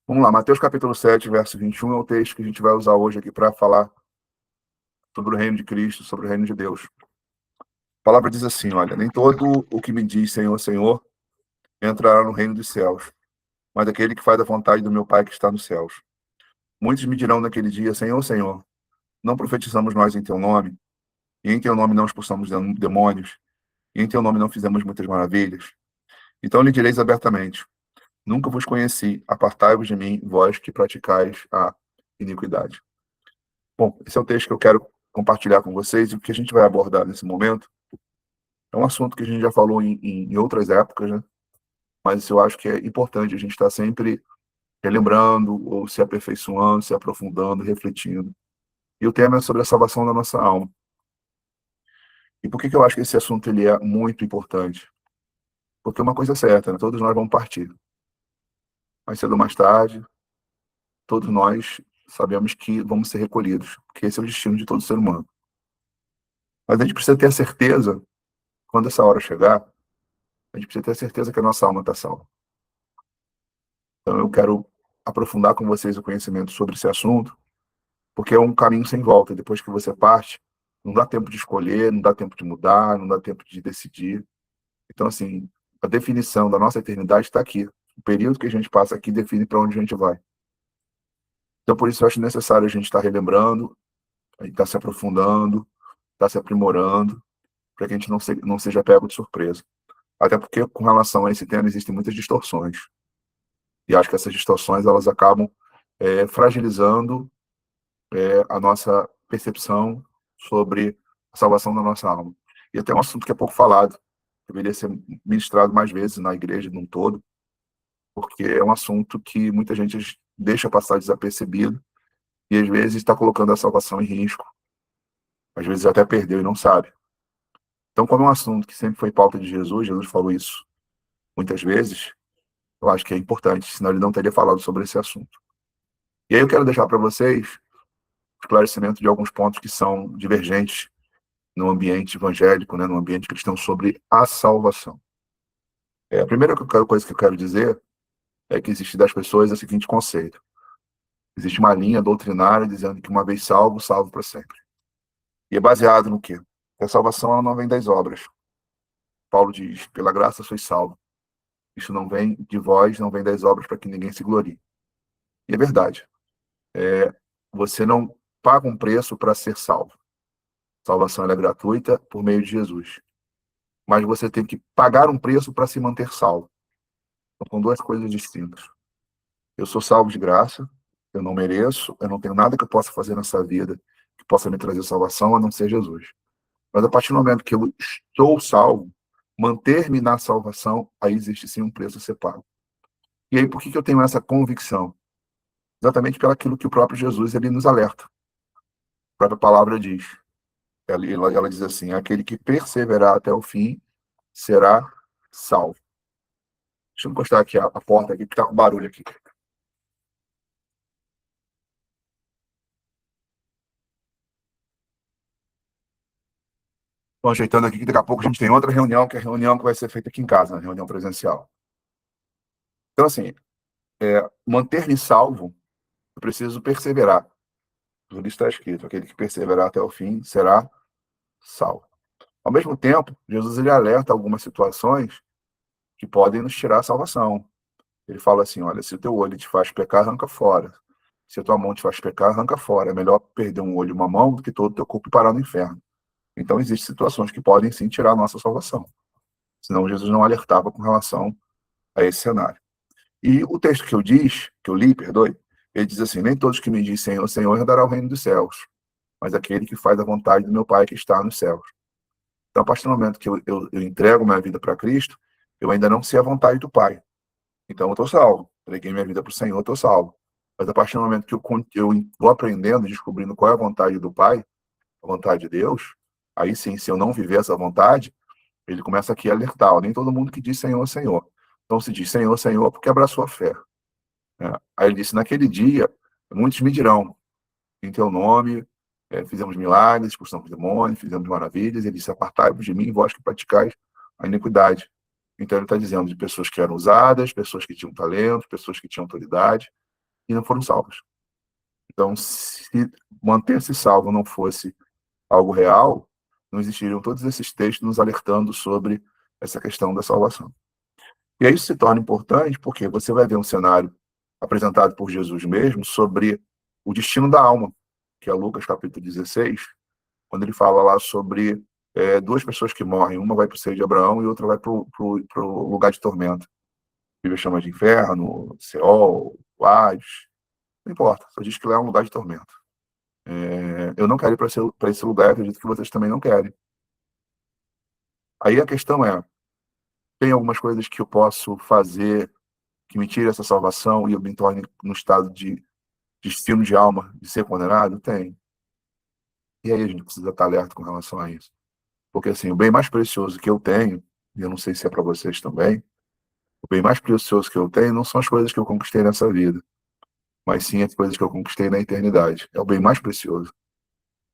Vamos lá, Mateus capítulo 7, verso 21 é o texto que a gente vai usar hoje aqui para falar sobre o reino de Cristo, sobre o reino de Deus. A palavra diz assim, olha, nem todo o que me diz Senhor, Senhor, entrará no reino dos céus, mas aquele que faz a vontade do meu Pai que está nos céus. Muitos me dirão naquele dia, Senhor, Senhor, não profetizamos nós em teu nome, e em teu nome não expulsamos demônios, e em teu nome não fizemos muitas maravilhas. Então lhe direis abertamente, nunca vos conheci, apartai-vos de mim, vós que praticais a iniquidade. Bom, esse é o texto que eu quero compartilhar com vocês, e o que a gente vai abordar nesse momento é um assunto que a gente já falou em outras épocas, né? Mas eu acho que é importante a gente estar sempre relembrando, ou se aperfeiçoando, se aprofundando, refletindo. E o tema é sobre a salvação da nossa alma. E por que eu acho que esse assunto ele é muito importante? Porque uma coisa é certa, né? Todos nós vamos partir. Mais cedo ou mais tarde, todos nós sabemos que vamos ser recolhidos, porque esse é o destino de todo ser humano. Mas a gente precisa ter a certeza, quando essa hora chegar, a gente precisa ter a certeza que a nossa alma está salva. Então eu quero aprofundar com vocês o conhecimento sobre esse assunto, porque é um caminho sem volta. Depois que você parte, não dá tempo de escolher, não dá tempo de mudar, não dá tempo de decidir. Então, assim, a definição da nossa eternidade está aqui. O período que a gente passa aqui define para onde a gente vai. Então, por isso, eu acho necessário a gente estar relembrando, a gente estar se aprofundando, estar se aprimorando, para que a gente não seja pego de surpresa. Até porque, com relação a esse tema, existem muitas distorções. E acho que essas distorções elas acabam fragilizando a nossa percepção sobre a salvação da nossa alma. E até um assunto que é pouco falado, deveria ser ministrado mais vezes na igreja num todo, porque é um assunto que muita gente deixa passar desapercebido e às vezes está colocando a salvação em risco, às vezes até perdeu e não sabe. Então, como é um assunto que sempre foi pauta de Jesus, Jesus falou isso muitas vezes, eu acho que é importante, senão ele não teria falado sobre esse assunto. E aí eu quero deixar para vocês o esclarecimento de alguns pontos que são divergentes no ambiente evangélico, né, no ambiente cristão, sobre a salvação. A primeira coisa que eu quero dizer é que existe das pessoas o seguinte conceito. Existe uma linha doutrinária dizendo que uma vez salvo, salvo para sempre. E é baseado no quê? Que a salvação ela não vem das obras. Paulo diz, pela graça sois salvo. Isso não vem de vós, não vem das obras para que ninguém se glorie. E é verdade. Você não paga um preço para ser salvo. Salvação ela é gratuita por meio de Jesus. Mas você tem que pagar um preço para se manter salvo. Então, são duas coisas distintas. Eu sou salvo de graça, eu não mereço, eu não tenho nada que eu possa fazer nessa vida que possa me trazer salvação, a não ser Jesus. Mas a partir do momento que eu estou salvo, manter-me na salvação, aí existe sim um preço a ser pago. E aí, por que eu tenho essa convicção? Exatamente pelo aquilo que o próprio Jesus ele nos alerta. A própria palavra diz. Ela diz assim, aquele que perseverar até o fim será salvo. Deixa eu encostar aqui a porta aqui, porque tá com barulho aqui. Estou ajeitando aqui que daqui a pouco a gente tem outra reunião, que é a reunião que vai ser feita aqui em casa, a reunião presencial. Então, assim, manter-me salvo, eu preciso perseverar. Por isso está escrito, aquele que perseverar até o fim será salvo. Ao mesmo tempo, Jesus ele alerta algumas situações que podem nos tirar a salvação. Ele fala assim, olha, se o teu olho te faz pecar, arranca fora. Se a tua mão te faz pecar, arranca fora. É melhor perder um olho e uma mão do que todo o teu corpo parar no inferno. Então, existem situações que podem sim tirar a nossa salvação. Senão, Jesus não alertava com relação a esse cenário. E o texto que eu li, perdoe, ele diz assim, nem todos que me dizem Senhor, Senhor, herdarão o reino dos céus, mas aquele que faz a vontade do meu Pai que está nos céus. Então, a partir do momento que eu entrego minha vida para Cristo, eu ainda não sei a vontade do Pai. Então, eu estou salvo. Entreguei minha vida para o Senhor, eu estou salvo. Mas a partir do momento que eu vou aprendendo, descobrindo qual é a vontade do Pai, a vontade de Deus, aí sim, se eu não viver essa vontade, ele começa aqui a alertar. Ó, nem todo mundo que diz Senhor, Senhor. Então, se diz Senhor, Senhor, porque abraçou a fé. Aí ele disse, naquele dia, muitos me dirão, em teu nome, fizemos milagres, expulsamos demônios, fizemos maravilhas. Ele disse, apartai-vos de mim, vós que praticais a iniquidade. Então ele está dizendo de pessoas que eram usadas, pessoas que tinham talento, pessoas que tinham autoridade, e não foram salvos. Então, se manter-se salvo não fosse algo real, não existiriam todos esses textos nos alertando sobre essa questão da salvação. E aí isso se torna importante porque você vai ver um cenário apresentado por Jesus mesmo sobre o destino da alma, que é Lucas capítulo 16, quando ele fala lá sobre duas pessoas que morrem, uma vai para o seio de Abraão e outra vai para o lugar de tormento. A Bíblia chama de inferno, Seol, Hades, não importa, só diz que lá é um lugar de tormento. Eu não quero ir para esse lugar, acredito que vocês também não querem. Aí a questão é, tem algumas coisas que eu posso fazer que me tire essa salvação e eu me torne no estado de destino de alma, de ser condenado? Tem. E aí a gente precisa estar alerta com relação a isso. Porque assim, o bem mais precioso que eu tenho, e eu não sei se é para vocês também, o bem mais precioso que eu tenho não são as coisas que eu conquistei nessa vida, mas sim as coisas que eu conquistei na eternidade. É o bem mais precioso.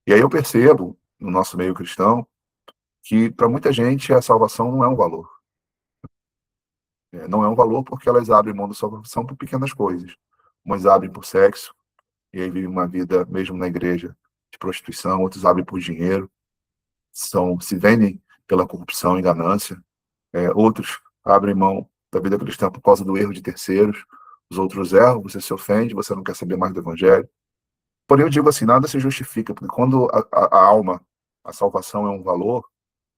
E aí eu percebo, no nosso meio cristão, que para muita gente a salvação não é um valor. Não é um valor porque elas abrem mão da salvação por pequenas coisas. Umas abrem por sexo, e aí vivem uma vida, mesmo na igreja, de prostituição, outros abrem por dinheiro, se vendem pela corrupção e ganância, outros abrem mão da vida cristã por causa do erro de terceiros, os outros erram, você se ofende, você não quer saber mais do evangelho. Porém, eu digo assim, nada se justifica, porque quando a alma, a salvação é um valor,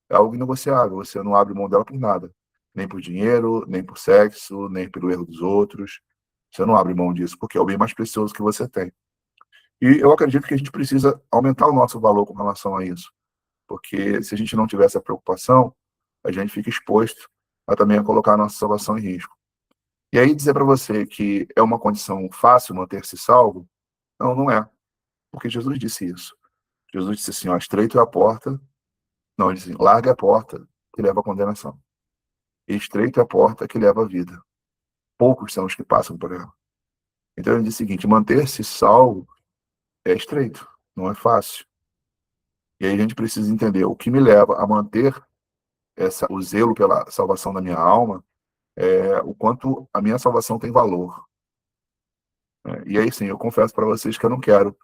é algo inegociável, você não abre mão dela por nada, nem por dinheiro, nem por sexo, nem pelo erro dos outros, você não abre mão disso, porque é o bem mais precioso que você tem. E eu acredito que a gente precisa aumentar o nosso valor com relação a isso, porque se a gente não tiver essa preocupação, a gente fica exposto a também a colocar a nossa salvação em risco. E aí dizer para você que é uma condição fácil manter-se salvo, não, não é, porque Jesus disse isso. Jesus disse assim, ó, estreito é a porta, não, ele disse, assim, larga é a porta que leva à condenação. E estreito é a porta que leva à vida. Poucos são os que passam por ela. Então ele diz o seguinte, manter-se salvo é estreito, não é fácil. E aí a gente precisa entender o que me leva a manter o zelo pela salvação da minha alma, o quanto a minha salvação tem valor. E aí sim, eu confesso para vocês que eu não quero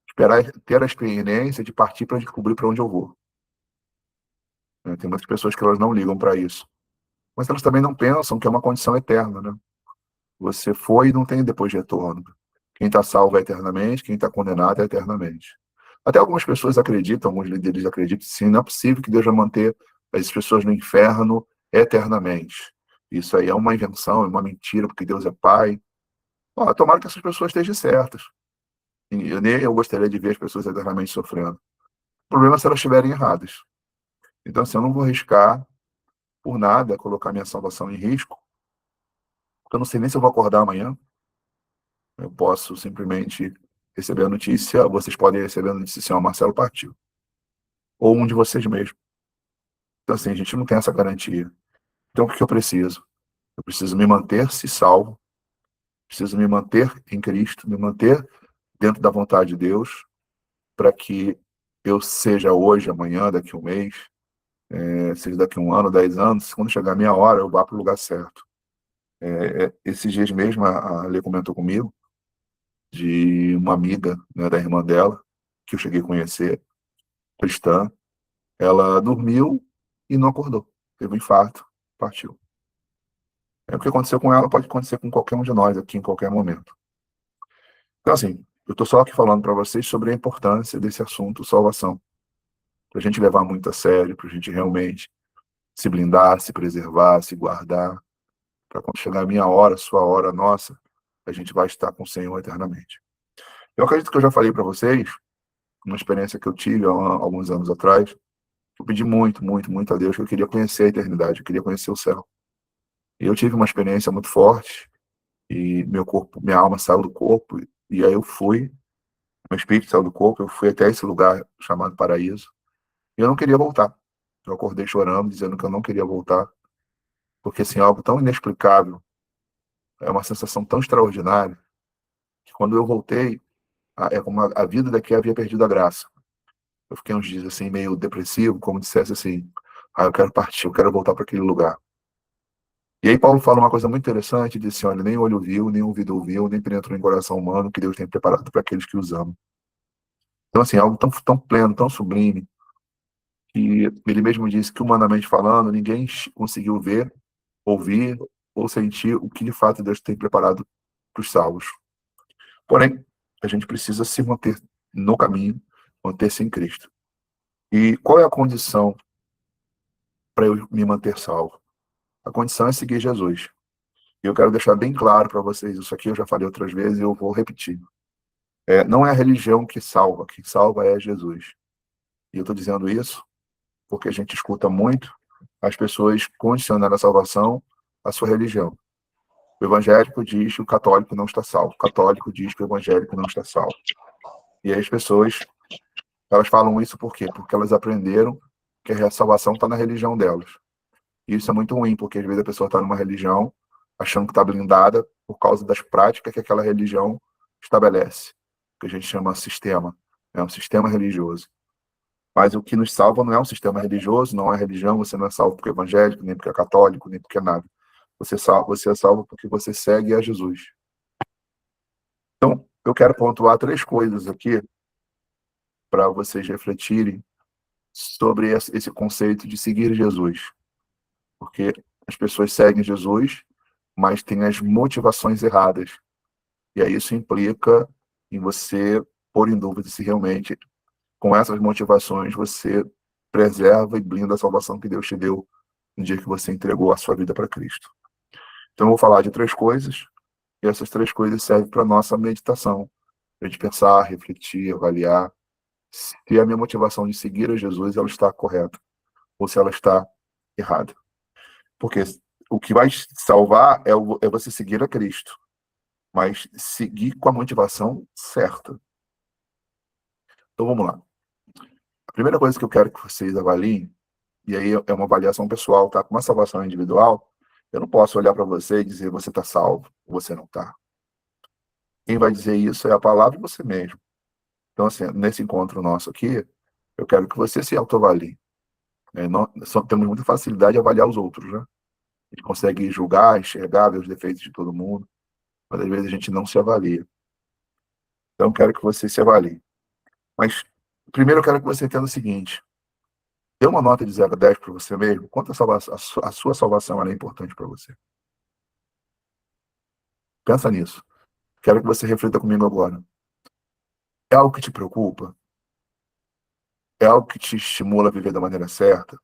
esperar ter a experiência de partir para descobrir para onde eu vou. Tem muitas pessoas que elas não ligam para isso. Mas elas também não pensam que é uma condição eterna, né? Você foi e não tem depois de retorno. Quem está salvo é eternamente, quem está condenado é eternamente. Até algumas pessoas acreditam, alguns líderes acreditam, sim, não é possível que Deus vai manter as pessoas no inferno eternamente. Isso aí é uma invenção, é uma mentira, porque Deus é Pai. Tomara que essas pessoas estejam certas. E nem eu gostaria de ver as pessoas eternamente sofrendo. O problema é se elas estiverem erradas. Então, assim, eu não vou arriscar por nada colocar minha salvação em risco, porque eu não sei nem se eu vou acordar amanhã. Eu posso simplesmente receber a notícia, vocês podem receber a notícia assim, ó, Marcelo partiu. Ou um de vocês mesmo. Então, assim, a gente não tem essa garantia. Então, o que eu preciso? Eu preciso me manter-se salvo, preciso me manter em Cristo, me manter dentro da vontade de Deus, para que eu seja hoje, amanhã, daqui a um mês, seja daqui a um ano, 10 anos, quando chegar a minha hora, eu vá para o lugar certo. Esses dias mesmo, a Lê comentou comigo, de uma amiga, né, da irmã dela, que eu cheguei a conhecer, cristã. Ela dormiu e não acordou. Teve um infarto, partiu. O que aconteceu com ela pode acontecer com qualquer um de nós aqui em qualquer momento. Então, assim, eu estou só aqui falando para vocês sobre a importância desse assunto, salvação. Para a gente levar muito a sério, para a gente realmente se blindar, se preservar, se guardar, para quando chegar a minha hora, a sua hora, a nossa, a gente vai estar com o Senhor eternamente. Eu acredito que eu já falei para vocês, uma experiência que eu tive há alguns anos atrás. Eu pedi muito, muito, muito a Deus que eu queria conhecer a eternidade, eu queria conhecer o céu. E eu tive uma experiência muito forte, e meu corpo, minha alma saiu do corpo, e aí eu fui, meu espírito saiu do corpo, eu fui até esse lugar chamado paraíso, e eu não queria voltar. Eu acordei chorando, dizendo que eu não queria voltar, porque assim, é algo tão inexplicável, é uma sensação tão extraordinária, que quando eu voltei, é como a vida daqui havia perdido a graça. Eu fiquei uns dias assim, meio depressivo, como dissesse assim, eu quero partir, eu quero voltar para aquele lugar. E aí Paulo fala uma coisa muito interessante, diz assim, olha, nem olho viu, nem ouvido ouviu, nem penetrou em coração humano que Deus tem preparado para aqueles que os amam. Então, assim, algo tão pleno, tão sublime, que ele mesmo disse que, humanamente falando, ninguém conseguiu ver, ouvir ou sentir o que, de fato, Deus tem preparado para os salvos. Porém, a gente precisa se manter no caminho, manter-se em Cristo. E qual é a condição para eu me manter salvo? A condição é seguir Jesus. E eu quero deixar bem claro para vocês, isso aqui eu já falei outras vezes e eu vou repetir. Não é a religião que salva, quem salva é Jesus. E eu estou dizendo isso porque a gente escuta muito as pessoas condicionando a salvação à sua religião. O evangélico diz que o católico não está salvo. O católico diz que o evangélico não está salvo. E aí as pessoas, elas falam isso por quê? Porque elas aprenderam que a salvação está na religião delas. E isso é muito ruim, porque às vezes a pessoa está numa religião achando que está blindada por causa das práticas que aquela religião estabelece, que a gente chama sistema, é um sistema religioso. Mas o que nos salva não é um sistema religioso, não é religião, você não é salvo porque é evangélico, nem porque é católico, nem porque é nada. Você é salvo porque você segue a Jesus. Então, eu quero pontuar 3 coisas aqui para vocês refletirem sobre esse conceito de seguir Jesus. Porque as pessoas seguem Jesus, mas têm as motivações erradas. E aí isso implica em você pôr em dúvida se realmente, com essas motivações, você preserva e blinda a salvação que Deus te deu no dia que você entregou a sua vida para Cristo. Então, eu vou falar de 3 coisas, e essas 3 coisas servem para a nossa meditação, para a gente pensar, refletir, avaliar se a minha motivação de seguir a Jesus ela está correta ou se ela está errada. Porque o que vai salvar é você seguir a Cristo, mas seguir com a motivação certa. Então vamos lá. A primeira coisa que eu quero que vocês avaliem, e aí é uma avaliação pessoal, tá? Com uma salvação individual, eu não posso olhar para você e dizer você está salvo ou você não está. Quem vai dizer isso é a palavra e você mesmo. Então, assim, nesse encontro nosso aqui, eu quero que você se autoavalie. Temos muita facilidade de avaliar os outros, né? A gente consegue julgar, enxergar, ver os defeitos de todo mundo, mas às vezes a gente não se avalia. Então, eu quero que você se avalie. Mas, primeiro, eu quero que você entenda o seguinte: dê uma nota de 0 a 10 para você mesmo. Quanto a sua salvação é importante para você? Pensa nisso. Quero que você reflita comigo agora. É algo que te preocupa? É algo que te estimula a viver da maneira certa?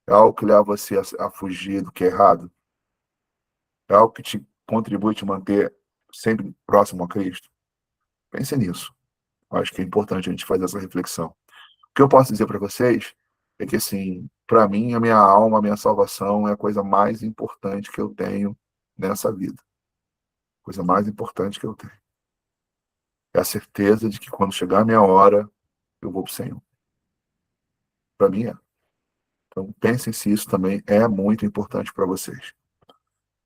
É algo que leva você a fugir do que é errado? É algo que te contribui a te manter sempre próximo a Cristo? Pense nisso. Eu acho que é importante a gente fazer essa reflexão. O que eu posso dizer para vocês é que, assim, para mim, a minha alma, a minha salvação é a coisa mais importante que eu tenho nessa vida. A coisa mais importante que eu tenho. É a certeza de que quando chegar a minha hora, eu vou para o Senhor. Para mim é. Então, pensem se isso também é muito importante para vocês.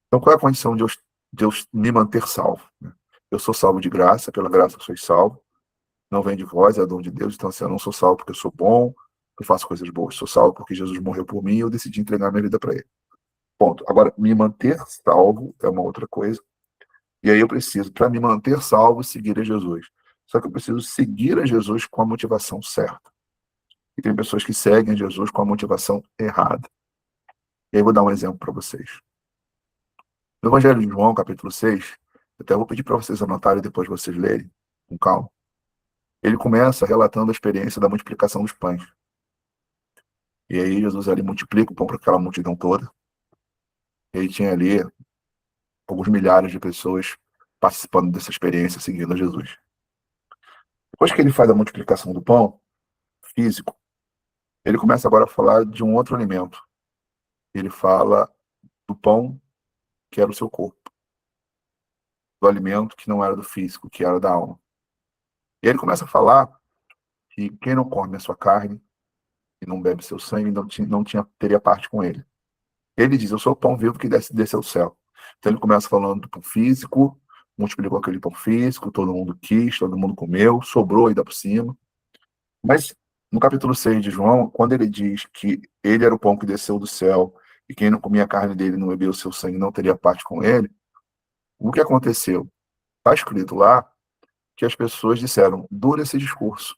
Então, qual é a condição de eu me manter salvo? Eu sou salvo de graça, pela graça eu sou salvo. Não vem de vós, é dom de Deus. Então, assim, eu não sou salvo porque eu sou bom, eu faço coisas boas. Sou salvo porque Jesus morreu por mim e eu decidi entregar minha vida para Ele. Ponto. Agora, me manter salvo é uma outra coisa. E aí eu preciso, para me manter salvo, seguir a Jesus. Só que eu preciso seguir a Jesus com a motivação certa. E tem pessoas que seguem a Jesus com a motivação errada. E aí eu vou dar um exemplo para vocês. No Evangelho de João, capítulo 6, eu até vou pedir para vocês anotarem e depois vocês lerem, com calma. Ele começa relatando a experiência da multiplicação dos pães. E aí Jesus ali multiplica o pão para aquela multidão toda. E aí tinha ali alguns milhares de pessoas participando dessa experiência, seguindo a Jesus. Depois que ele faz a multiplicação do pão físico, ele começa agora a falar de um outro alimento. Ele fala do pão que era o seu corpo, do alimento que não era do físico, que era da alma. E ele começa a falar que quem não come a sua carne e não bebe seu sangue teria parte com ele. Ele diz: eu sou o pão vivo que desce ao céu. Então ele começa falando do pão físico, multiplicou aquele pão físico, todo mundo quis, todo mundo comeu, sobrou ainda por cima. Mas no capítulo 6 de João, quando ele diz que ele era o pão que desceu do céu e quem não comia a carne dele, não bebia o seu sangue, não teria parte com ele, o que aconteceu? Está escrito lá que as pessoas disseram, dura esse discurso.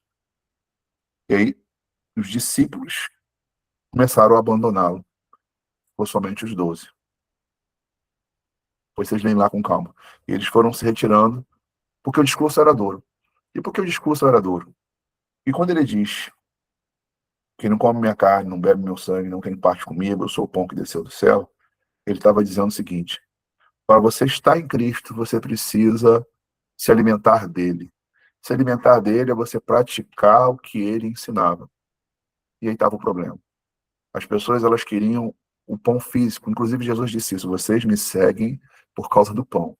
E aí, os discípulos começaram a abandoná-lo. Ou somente os 12. Depois vocês leem lá com calma. E eles foram se retirando, porque o discurso era duro. E por que o discurso era duro? E quando ele diz, quem não come minha carne, não bebe meu sangue, não tem parte comigo, eu sou o pão que desceu do céu, ele estava dizendo o seguinte, para você estar em Cristo, você precisa se alimentar dele. Se alimentar dele é você praticar o que ele ensinava. E aí estava o problema. As pessoas, elas queriam o pão físico. Inclusive, Jesus disse isso, vocês me seguem por causa do pão.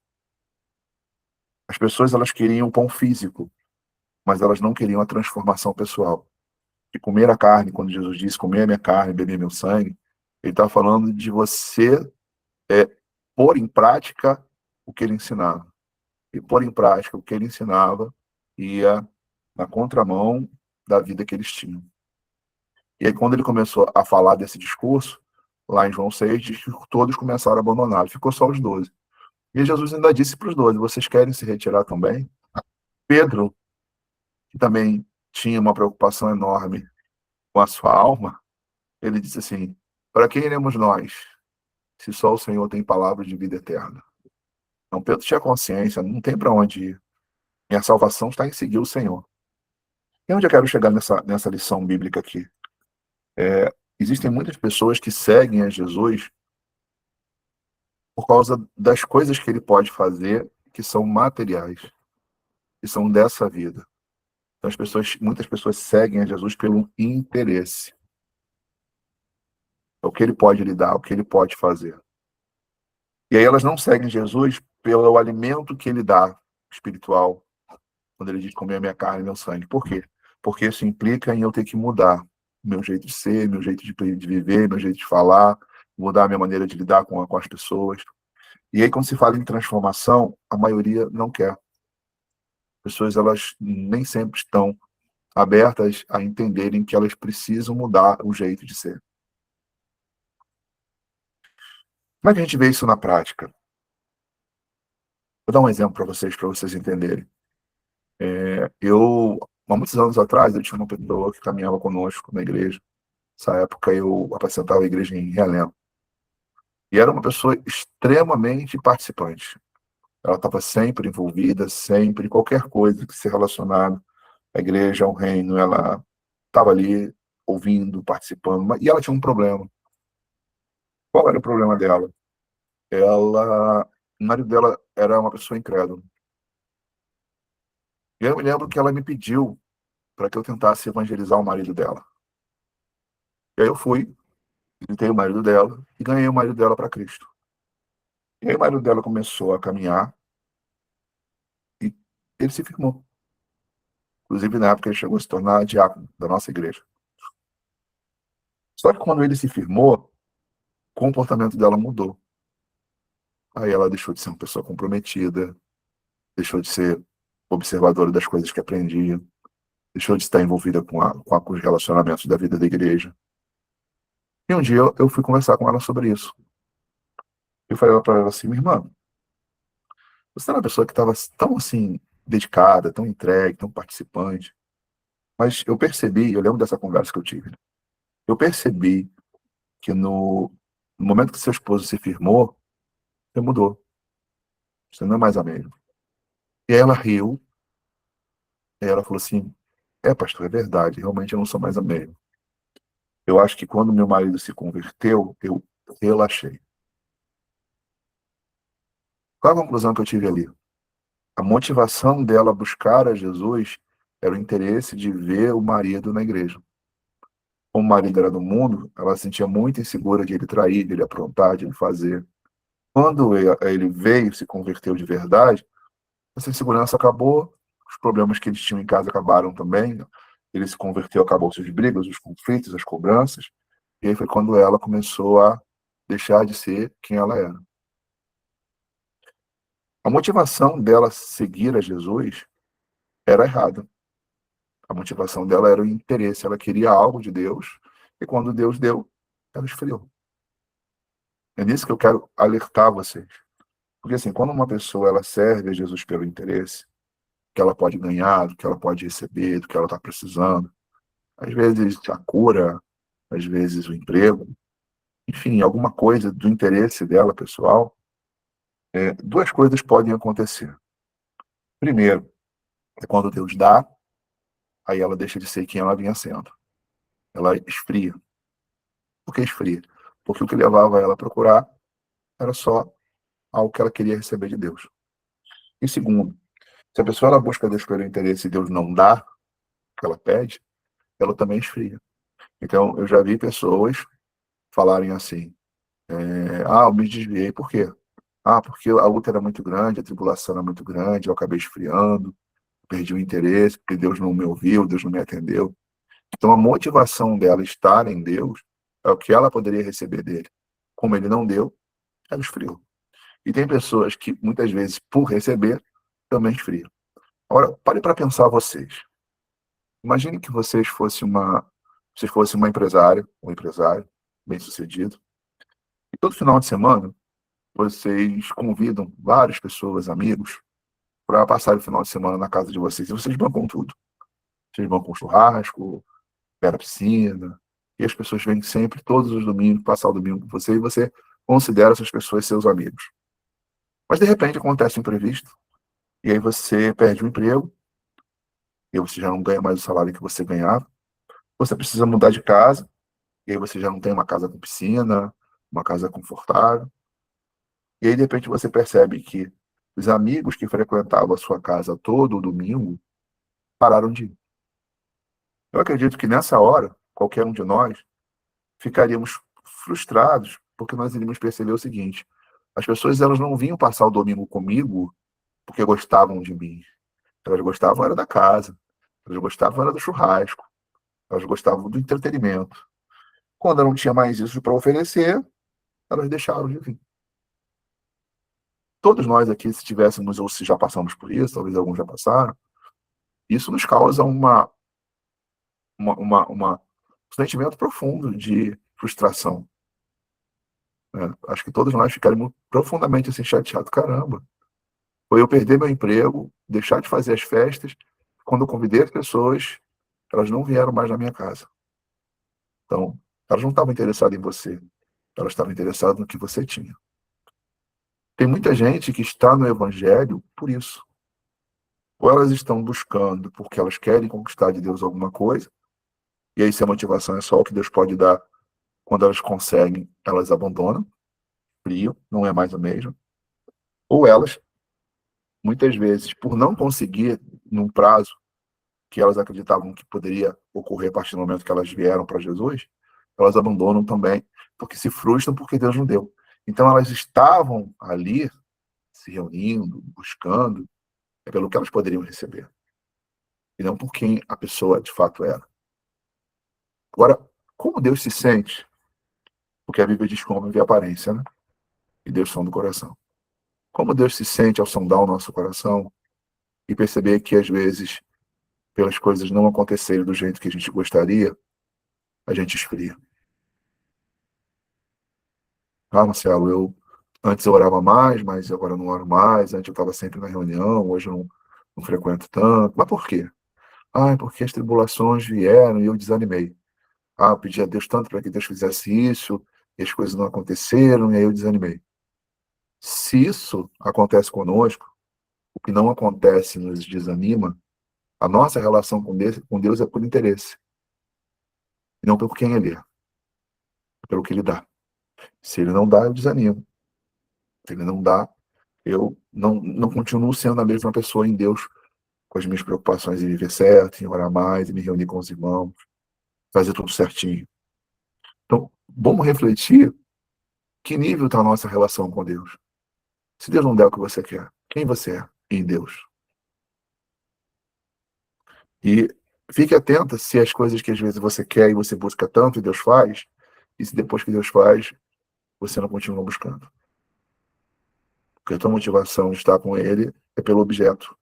As pessoas, elas queriam o pão físico, mas elas não queriam a transformação pessoal. E comer a carne, quando Jesus disse comer a minha carne, beber meu sangue, ele está falando de você pôr em prática o que ele ensinava. E pôr em prática o que ele ensinava ia na contramão da vida que eles tinham. E aí, quando ele começou a falar desse discurso, lá em João 6, diz que todos começaram a abandonar, ficou só os 12. E Jesus ainda disse para os 12, vocês querem se retirar também? Pedro, que também tinha uma preocupação enorme com a sua alma, ele disse assim, para quem iremos nós, se só o Senhor tem palavras de vida eterna? Então Pedro tinha consciência, não tem para onde ir. Minha salvação está em seguir o Senhor. E onde eu quero chegar nessa lição bíblica aqui? Existem muitas pessoas que seguem a Jesus por causa das coisas que ele pode fazer, que são materiais, que são dessa vida. Então, muitas pessoas seguem a Jesus pelo interesse. É o que ele pode lhe dar, o que ele pode fazer. E aí elas não seguem Jesus pelo alimento que ele dá, espiritual, quando ele diz comer a minha carne e meu sangue. Por quê? Porque isso implica em eu ter que mudar meu jeito de ser, meu jeito de viver, meu jeito de falar, mudar a minha maneira de lidar com as pessoas. E aí, quando se fala em transformação, a maioria não quer. As pessoas, elas nem sempre estão abertas a entenderem que elas precisam mudar o jeito de ser. Como é que a gente vê isso na prática? Vou dar um exemplo para vocês entenderem. Há muitos anos atrás, eu tinha uma pessoa que caminhava conosco na igreja. Nessa época, eu apresentava a igreja em Realengo. E era uma pessoa extremamente participante. Ela estava sempre envolvida, sempre, qualquer coisa que se relacionava à igreja, ao reino, ela estava ali ouvindo, participando. E ela tinha um problema. Qual era o problema dela? O marido dela era uma pessoa incrédula. E eu me lembro que ela me pediu para que eu tentasse evangelizar o marido dela. E aí eu fui, visitei o marido dela e ganhei o marido dela para Cristo. E aí o marido dela começou a caminhar e ele se firmou. Inclusive, na época, ele chegou a se tornar diácono da nossa igreja. Só que quando ele se firmou, o comportamento dela mudou. Aí ela deixou de ser uma pessoa comprometida, deixou de ser observadora das coisas que aprendia, deixou de estar envolvida com os relacionamentos da vida da igreja. E um dia eu fui conversar com ela sobre isso. Eu falei para ela assim, minha irmã, você era uma pessoa que estava tão assim, dedicada, tão entregue, tão participante. Mas eu percebi, eu lembro dessa conversa que eu tive, né? Eu percebi que no momento que seu esposo se firmou, você mudou. Você não é mais a mesma. E aí ela riu, e ela falou assim, pastor, é verdade, realmente eu não sou mais a mesma. Eu acho que quando meu marido se converteu, eu relaxei. Qual a conclusão que eu tive ali? A motivação dela buscar a Jesus era o interesse de ver o marido na igreja. Como o marido era do mundo, ela se sentia muito insegura de ele trair, de ele aprontar, de ele fazer. Quando ele veio, se converteu de verdade, essa insegurança acabou, os problemas que eles tinham em casa acabaram também, ele se converteu, acabou-se as brigas, os conflitos, as cobranças, e aí foi quando ela começou a deixar de ser quem ela era. A motivação dela seguir a Jesus era errada. A motivação dela era o interesse, ela queria algo de Deus, e quando Deus deu, ela esfriou. É nisso que eu quero alertar vocês. Porque assim, quando uma pessoa ela serve a Jesus pelo interesse, que ela pode ganhar, do que ela pode receber, do que ela está precisando, às vezes a cura, às vezes o emprego, enfim, alguma coisa do interesse dela pessoal, duas coisas podem acontecer. Primeiro, é quando Deus dá, aí ela deixa de ser quem ela vinha sendo. Ela esfria. Por que esfria? Porque o que levava ela a procurar era só algo que ela queria receber de Deus. E segundo, se a pessoa ela busca Deus pelo interesse e Deus não dá o que ela pede, ela também esfria. Então, eu já vi pessoas falarem assim: eu me desviei, por quê? Porque a luta era muito grande, a tribulação era muito grande, eu acabei esfriando, perdi o interesse, porque Deus não me ouviu, Deus não me atendeu. Então, a motivação dela estar em Deus é o que ela poderia receber dele. Como ele não deu, ela esfriou. E tem pessoas que, muitas vezes, por receber, também esfriam. Agora, pare para pensar vocês. Imagine que vocês fossem uma empresária, um empresário bem-sucedido, e todo final de semana vocês convidam várias pessoas, amigos, para passar o final de semana na casa de vocês. E vocês bancam tudo. Vocês bancam churrasco, pé na piscina, e as pessoas vêm sempre, todos os domingos, passar o domingo com você, e você considera essas pessoas seus amigos. Mas, de repente, acontece um imprevisto, e aí você perde o emprego, e aí você já não ganha mais o salário que você ganhava, você precisa mudar de casa, e aí você já não tem uma casa com piscina, uma casa confortável, e aí, de repente, você percebe que os amigos que frequentavam a sua casa todo domingo pararam de ir. Eu acredito que nessa hora, qualquer um de nós ficaríamos frustrados, porque nós iríamos perceber o seguinte: as pessoas elas não vinham passar o domingo comigo porque gostavam de mim. Elas gostavam era da casa, elas gostavam era do churrasco, elas gostavam do entretenimento. Quando eu não tinha mais isso para oferecer, elas deixaram de vir. Todos nós aqui, se tivéssemos ou se já passamos por isso, talvez alguns já passaram, isso nos causa um sentimento profundo de frustração, né? Acho que todos nós ficaríamos profundamente assim, chateados. Caramba, foi eu perder meu emprego, deixar de fazer as festas. Quando eu convidei as pessoas, elas não vieram mais na minha casa. Então, elas não estavam interessadas em você, elas estavam interessadas no que você tinha. Tem muita gente que está no evangelho por isso. Ou elas estão buscando porque elas querem conquistar de Deus alguma coisa, e aí se a motivação é só o que Deus pode dar, quando elas conseguem, elas abandonam, frio, não é mais o mesmo. Ou elas, muitas vezes, por não conseguir num prazo que elas acreditavam que poderia ocorrer a partir do momento que elas vieram para Jesus, elas abandonam também, porque se frustram porque Deus não deu. Então elas estavam ali se reunindo, buscando, pelo que elas poderiam receber, e não por quem a pessoa de fato era. Agora, como Deus se sente? Porque a Bíblia diz que o homem vê a aparência, né? E Deus sonda o coração. Como Deus se sente ao sondar o nosso coração e perceber que, às vezes, pelas coisas não acontecerem do jeito que a gente gostaria, a gente esfria. Marcelo, antes eu orava mais, mas agora eu não oro mais. Antes eu estava sempre na reunião, hoje eu não frequento tanto. Mas por quê? É porque as tribulações vieram e eu desanimei. Eu pedi a Deus tanto para que Deus fizesse isso, e as coisas não aconteceram, e aí eu desanimei. Se isso acontece conosco, o que não acontece nos desanima, a nossa relação com Deus é por interesse, e não pelo quem Ele é, pelo que Ele dá. Se Ele não dá, eu desanimo. Se Ele não dá, eu não continuo sendo a mesma pessoa em Deus, com as minhas preocupações em viver certo, em orar mais, em me reunir com os irmãos, fazer tudo certinho. Então, vamos refletir que nível está a nossa relação com Deus. Se Deus não der o que você quer, quem você é em Deus? E fique atenta se as coisas que às vezes você quer e você busca tanto e Deus faz, e se depois que Deus faz, você não continua buscando. Porque a tua motivação de estar com Ele é pelo objeto,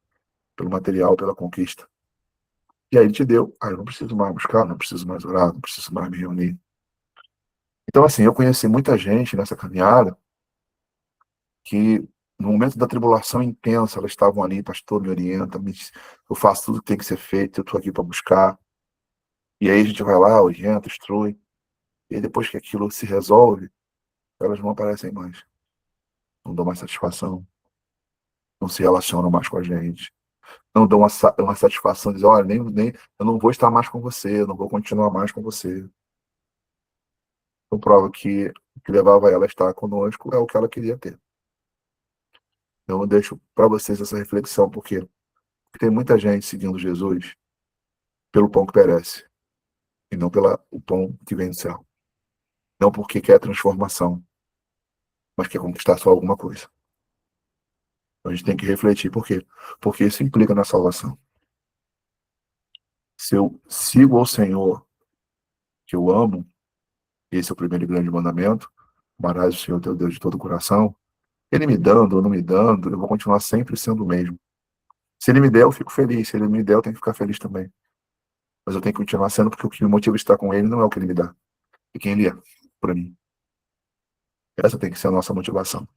pelo material, pela conquista. E aí Ele te deu, eu não preciso mais buscar, não preciso mais orar, não preciso mais me reunir. Então, assim, eu conheci muita gente nessa caminhada que, no momento da tribulação intensa, elas estavam ali, pastor, me orienta, eu faço tudo que tem que ser feito, eu estou aqui para buscar. E aí a gente vai lá, orienta, instrui, e aí depois que aquilo se resolve, elas não aparecem mais, não dão mais satisfação, não se relacionam mais com a gente, não dão uma satisfação, dizem, olha, eu não vou estar mais com você, eu não vou continuar mais com você. Então prova que o que levava ela a estar conosco é o que ela queria ter. Então eu deixo para vocês essa reflexão, porque tem muita gente seguindo Jesus pelo pão que perece, e não pelo pão que vem do céu. Não porque quer transformação, mas quer conquistar só alguma coisa. Então a gente tem que refletir por quê? Porque isso implica na salvação. Se eu sigo ao Senhor, que eu amo, esse é o primeiro e grande mandamento, amarás o Senhor teu Deus de todo o coração, ele me dando ou não me dando, eu vou continuar sempre sendo o mesmo. Se ele me der, eu fico feliz. Se ele me der, eu tenho que ficar feliz também. Mas eu tenho que continuar sendo, porque o que me motiva a estar com ele não é o que ele me dá, é quem ele é para mim. Essa tem que ser a nossa motivação.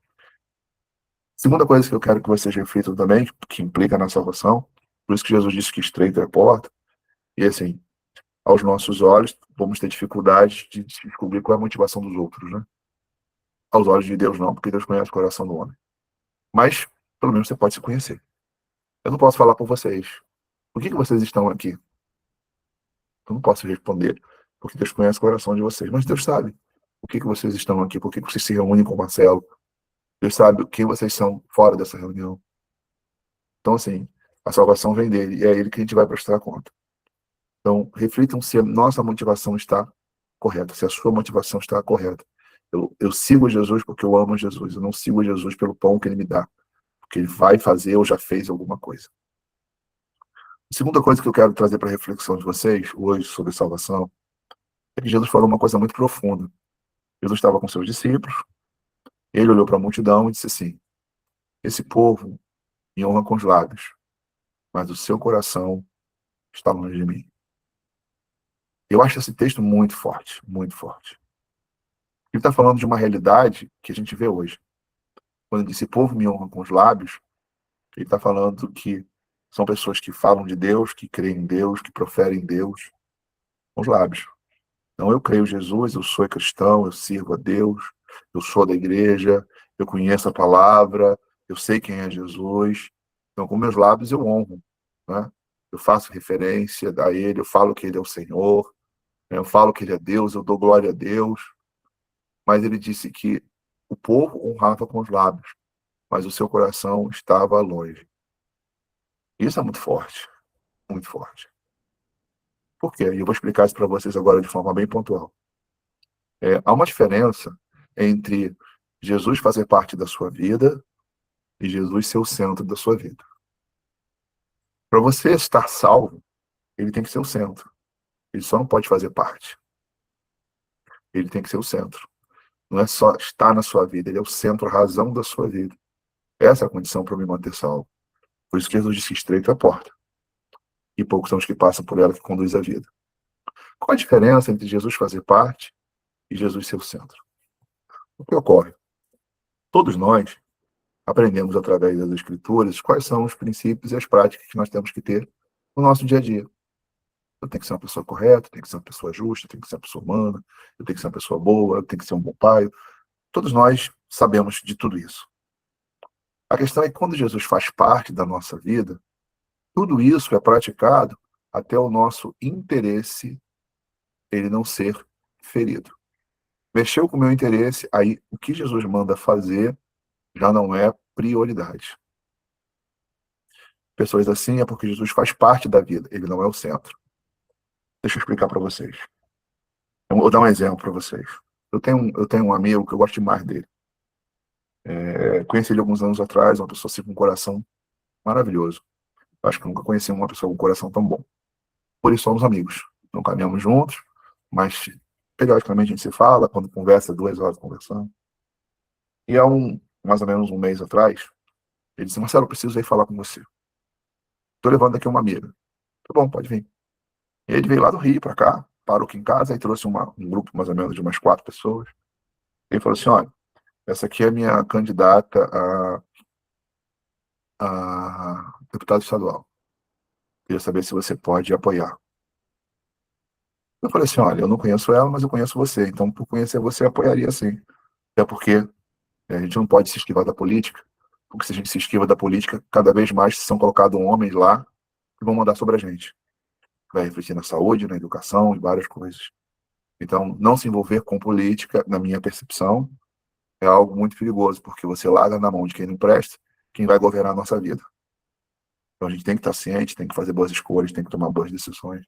Segunda coisa que eu quero que vocês reflitam também, que implica na salvação, por isso que Jesus disse que estreita é a porta, e assim, aos nossos olhos, vamos ter dificuldade de descobrir qual é a motivação dos outros, né? Aos olhos de Deus não, porque Deus conhece o coração do homem. Mas, pelo menos você pode se conhecer. Eu não posso falar por vocês. Por que vocês estão aqui? Eu não posso responder, porque Deus conhece o coração de vocês. Mas Deus sabe por que vocês estão aqui, por que vocês se reúnem com o Marcelo. Deus sabe quem vocês são fora dessa reunião. Então, assim, a salvação vem dele, e é ele que a gente vai prestar conta. Então, reflitam se a nossa motivação está correta, se a sua motivação está correta. Eu sigo Jesus porque eu amo Jesus, eu não sigo Jesus pelo pão que ele me dá, porque ele vai fazer ou já fez alguma coisa. A segunda coisa que eu quero trazer para a reflexão de vocês hoje sobre salvação é que Jesus falou uma coisa muito profunda. Jesus estava com seus discípulos, ele olhou para a multidão e disse assim: esse povo me honra com os lábios, mas o seu coração está longe de mim. Eu acho esse texto muito forte, muito forte. Ele está falando de uma realidade que a gente vê hoje. Quando ele disse povo me honra com os lábios, ele está falando que são pessoas que falam de Deus, que creem em Deus, que proferem Deus com os lábios. Então eu creio em Jesus, eu sou cristão, eu sirvo a Deus, eu sou da igreja, eu conheço a palavra, eu sei quem é Jesus. Então com meus lábios eu honro, né? Eu faço referência a ele, eu falo que ele é o Senhor, né? Eu falo que ele é Deus, eu dou glória a Deus. Mas ele disse que o povo honrava com os lábios, mas o seu coração estava longe. Isso é muito forte, muito forte. Por quê? E eu vou explicar isso para vocês agora de forma bem pontual. Há uma diferença entre Jesus fazer parte da sua vida e Jesus ser o centro da sua vida. Para você estar salvo, ele tem que ser o centro. Ele só não pode fazer parte. Ele tem que ser o centro. Não é só estar na sua vida, ele é o centro, a razão da sua vida. Essa é a condição para me manter salvo. Por isso que Jesus disse que estreita é a porta. E poucos são os que passam por ela que conduz a vida. Qual a diferença entre Jesus fazer parte e Jesus ser o centro? O que ocorre? Todos nós aprendemos através das Escrituras quais são os princípios e as práticas que nós temos que ter no nosso dia a dia. Eu tenho que ser uma pessoa correta, eu tenho que ser uma pessoa justa, eu tenho que ser uma pessoa humana, eu tenho que ser uma pessoa boa, eu tenho que ser um bom pai. Todos nós sabemos de tudo isso. A questão é que quando Jesus faz parte da nossa vida, tudo isso é praticado até o nosso interesse ele não ser ferido. Mexeu com o meu interesse, aí o que Jesus manda fazer já não é prioridade. Pessoas assim é porque Jesus faz parte da vida, ele não é o centro. Deixa eu explicar para vocês. Eu vou dar um exemplo para vocês. Eu tenho um amigo que eu gosto demais dele. Conheci ele alguns anos atrás, uma pessoa assim com um coração maravilhoso. Eu acho que eu nunca conheci uma pessoa com um coração tão bom. Por isso somos amigos. Não caminhamos juntos, mas periodicamente a gente se fala, quando conversa, 2 horas conversando. E há mais ou menos um mês atrás, ele disse: Marcelo, eu preciso ir falar com você. Estou levando aqui uma amiga. Tá bom, pode vir. E ele veio lá do Rio para cá. parou aqui em casa e trouxe um grupo mais ou menos de umas 4 pessoas. Ele falou assim: olha, essa aqui é a minha candidata a deputado estadual. Queria saber se você pode apoiar. Eu falei assim: olha, eu não conheço ela, mas eu conheço você. Então, por conhecer você, eu apoiaria sim. Até porque a gente não pode se esquivar da política, porque se a gente se esquiva da política, cada vez mais são colocados homens lá que vão mandar sobre a gente. Vai refletir na saúde, na educação e várias coisas. Então, não se envolver com política, na minha percepção, é algo muito perigoso, porque você larga na mão de quem não presta, quem vai governar a nossa vida. Então, a gente tem que estar ciente, tem que fazer boas escolhas, tem que tomar boas decisões.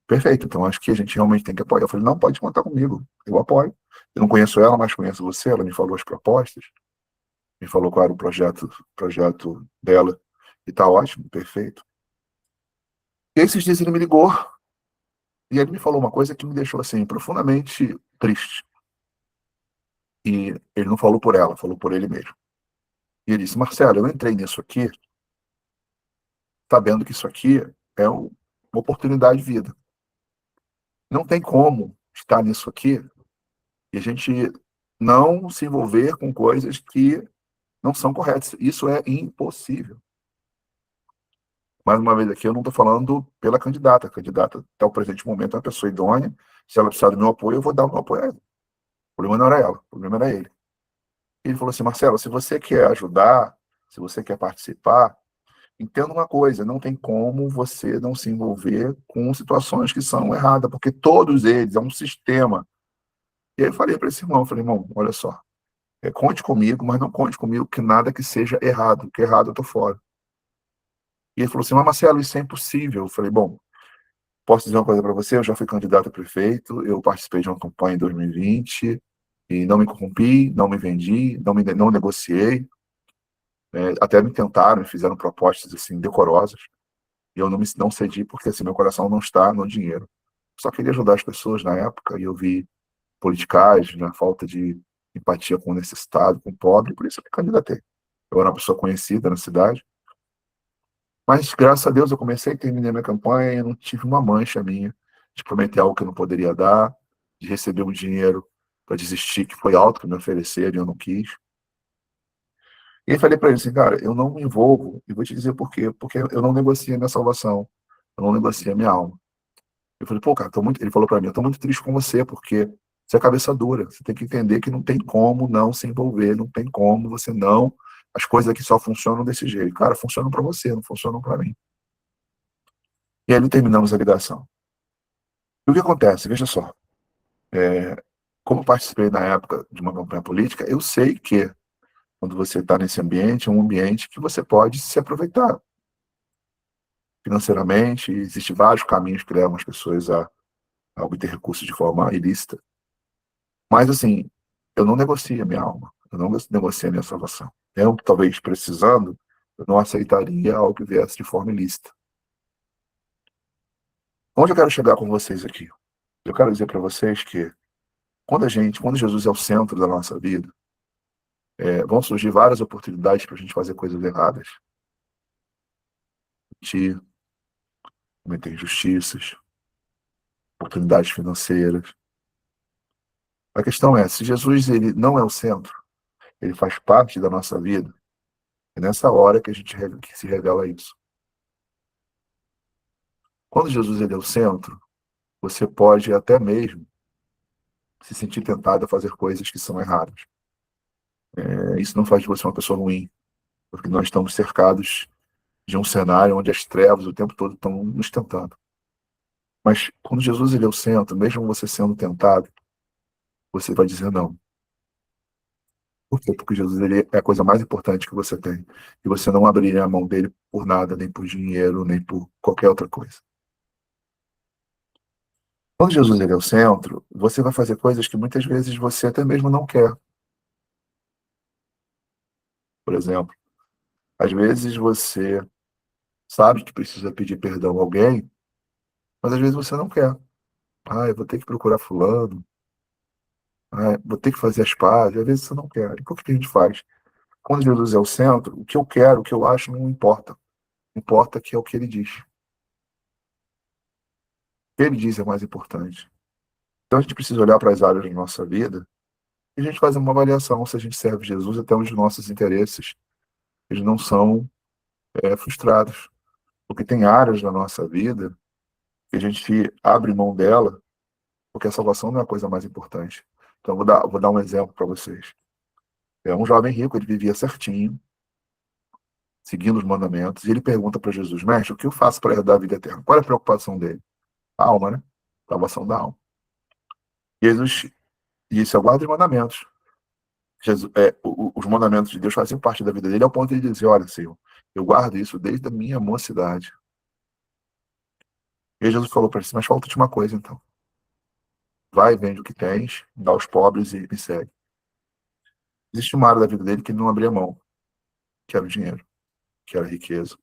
Perfeito, então acho que a gente realmente tem que apoiar. Eu falei: não, pode contar comigo, eu apoio. Eu não conheço ela, mas conheço você, ela me falou as propostas, me falou qual era o projeto dela, e tá ótimo, perfeito. E esses dias ele me ligou, e ele me falou uma coisa que me deixou, assim, profundamente triste. E ele não falou por ela, falou por ele mesmo. E ele disse: Marcelo, eu entrei nisso aqui, sabendo que isso aqui é uma oportunidade de vida. Não tem como estar nisso aqui e a gente não se envolver com coisas que não são corretas. Isso é impossível. Mais uma vez aqui, eu não estou falando pela candidata. A candidata, até o presente momento, é uma pessoa idônea. Se ela precisar do meu apoio, eu vou dar o meu apoio a ela. O problema não era ela, o problema era ele. Ele falou assim: Marcelo, se você quer ajudar, se você quer participar, entenda uma coisa: não tem como você não se envolver com situações que são erradas, porque todos eles, é um sistema. E aí eu falei para esse irmão, irmão, olha só, conte comigo, mas não conte comigo que nada que seja errado, que errado eu tô fora. E ele falou assim: mas Marcelo, isso é impossível. Eu falei: bom, posso dizer uma coisa para você, eu já fui candidato a prefeito, eu participei de uma campanha em 2020 e não me corrompi, não me vendi, não negociei, até me tentaram e fizeram propostas assim decorosas, e eu não cedi porque assim meu coração não está no dinheiro. Só queria ajudar as pessoas na época e eu vi politicagem, né, falta de empatia com o necessitado, com o pobre, por isso eu me candidatei. Eu era uma pessoa conhecida na cidade, mas graças a Deus eu comecei e terminei minha campanha e não tive uma mancha minha de prometer algo que eu não poderia dar, de receber um dinheiro para desistir que foi alto que me ofereceram e eu não quis. E aí falei para ele assim: cara, eu não me envolvo, e vou te dizer por quê, porque eu não negocio a minha salvação, eu não negocio a minha alma. Eu falei: pô, cara, ele falou para mim: eu tô muito triste com você, porque você é cabeça dura, você tem que entender que não tem como não se envolver, não tem como você não, as coisas aqui só funcionam desse jeito. Cara, funcionam para você, não funcionam para mim. E aí terminamos a ligação. E o que acontece? Veja só, é, como participei na época de uma campanha política, eu sei que quando você está nesse ambiente, é um ambiente que você pode se aproveitar financeiramente, existem vários caminhos que levam as pessoas a obter recursos de forma ilícita. Mas, assim, eu não negocio a minha alma, eu não negocio a minha salvação. Eu, talvez precisando, eu não aceitaria algo que viesse de forma ilícita. Onde eu quero chegar com vocês aqui? Eu quero dizer para vocês que quando Jesus é o centro da nossa vida, vão surgir várias oportunidades para a gente fazer coisas erradas, de cometer injustiças, oportunidades financeiras. A questão é, se Jesus ele não é o centro, ele faz parte da nossa vida, é nessa hora que que se revela isso. Quando Jesus ele é o centro, você pode até mesmo se sentir tentado a fazer coisas que são erradas. Isso não faz de você uma pessoa ruim, porque nós estamos cercados de um cenário onde as trevas o tempo todo estão nos tentando. Mas quando Jesus ele é o centro, mesmo você sendo tentado, você vai dizer não. Por quê? Porque Jesus ele é a coisa mais importante que você tem. E você não abriria a mão dele por nada, nem por dinheiro, nem por qualquer outra coisa. Quando Jesus ele é o centro, você vai fazer coisas que muitas vezes você até mesmo não quer. Por exemplo, às vezes você sabe que precisa pedir perdão a alguém, mas às vezes você não quer. Ah, eu vou ter que procurar fulano. Ah, vou ter que fazer as pazes. Às vezes você não quer. E por que a gente faz? Quando Jesus é o centro, o que eu quero, o que eu acho, não importa. Importa que é o que ele diz. que ele diz é mais importante. Então a gente precisa olhar para as áreas da nossa vida e a gente faz uma avaliação se a gente serve Jesus até onde os nossos interesses eles não são frustrados. Porque tem áreas da nossa vida que a gente abre mão dela porque a salvação não é a coisa mais importante. Então vou dar um exemplo para vocês. É um jovem rico, ele vivia certinho, seguindo os mandamentos, e ele pergunta para Jesus: Mestre, o que eu faço para herdar a vida eterna? Qual é a preocupação dele? A alma, né? Salvação da alma. E Jesus disse: eu guardo os mandamentos. Os mandamentos de Deus fazem parte da vida dele, ao ponto de ele dizer: olha, Senhor, eu guardo isso desde a minha mocidade. E Jesus falou para ele: mas falta-te uma coisa, então. Vai, vende o que tens, dá aos pobres e me segue. Existe uma área da vida dele que ele não abria mão, que era o dinheiro, que era a riqueza.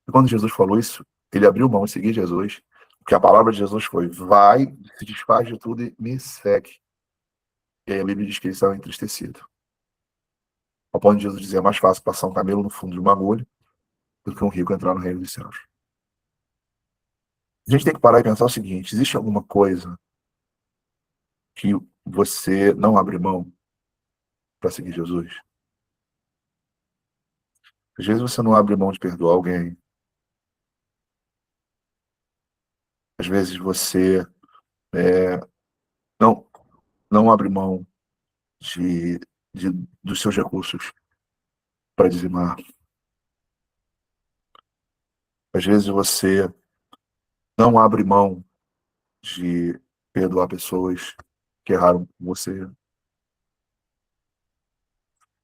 E quando Jesus falou isso, ele abriu mão de seguir Jesus, porque a palavra de Jesus foi: vai, se desfaz de tudo e me segue. E aí a Bíblia diz que ele estava entristecido. Ao ponto de Jesus dizer: é mais fácil passar um camelo no fundo de uma agulha do que um rico entrar no reino dos céus. A gente tem que parar e pensar o seguinte: existe alguma coisa que você não abre mão para seguir Jesus? Às vezes você não abre mão de perdoar alguém. Às vezes você é, não, não abre mão de, dos seus recursos para dizimar. Às vezes você não abre mão de perdoar pessoas que erraram com você.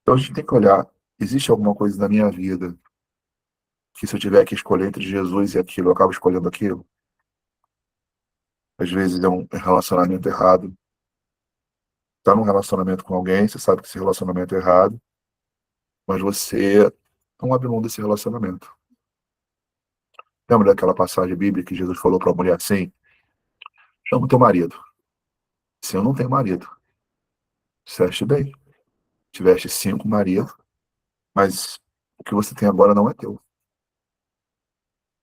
Então a gente tem que olhar: existe alguma coisa na minha vida que, se eu tiver que escolher entre Jesus e aquilo, eu acabo escolhendo aquilo? Às vezes é um relacionamento errado. Está num relacionamento com alguém, você sabe que esse relacionamento é errado, mas você não abre mão desse relacionamento. Lembra daquela passagem bíblica que Jesus falou para a mulher assim: chama o teu marido. Se eu não tenho marido, disseste bem. Tiveste 5 maridos, mas o que você tem agora não é teu.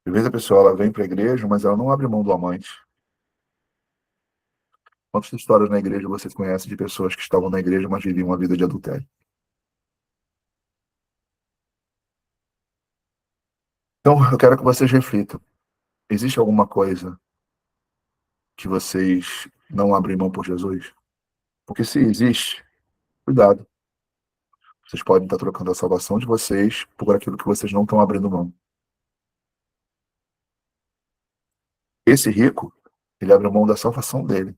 Às vezes a pessoa ela vem para a igreja, mas ela não abre mão do amante. Quantas histórias na igreja vocês conhecem de pessoas que estavam na igreja, mas viviam uma vida de adultério? Então, eu quero que vocês reflitam. Existe alguma coisa que vocês não abrem mão por Jesus? Porque se existe, cuidado. Vocês podem estar trocando a salvação de vocês por aquilo que vocês não estão abrindo mão. Esse rico, ele abriu mão da salvação dele.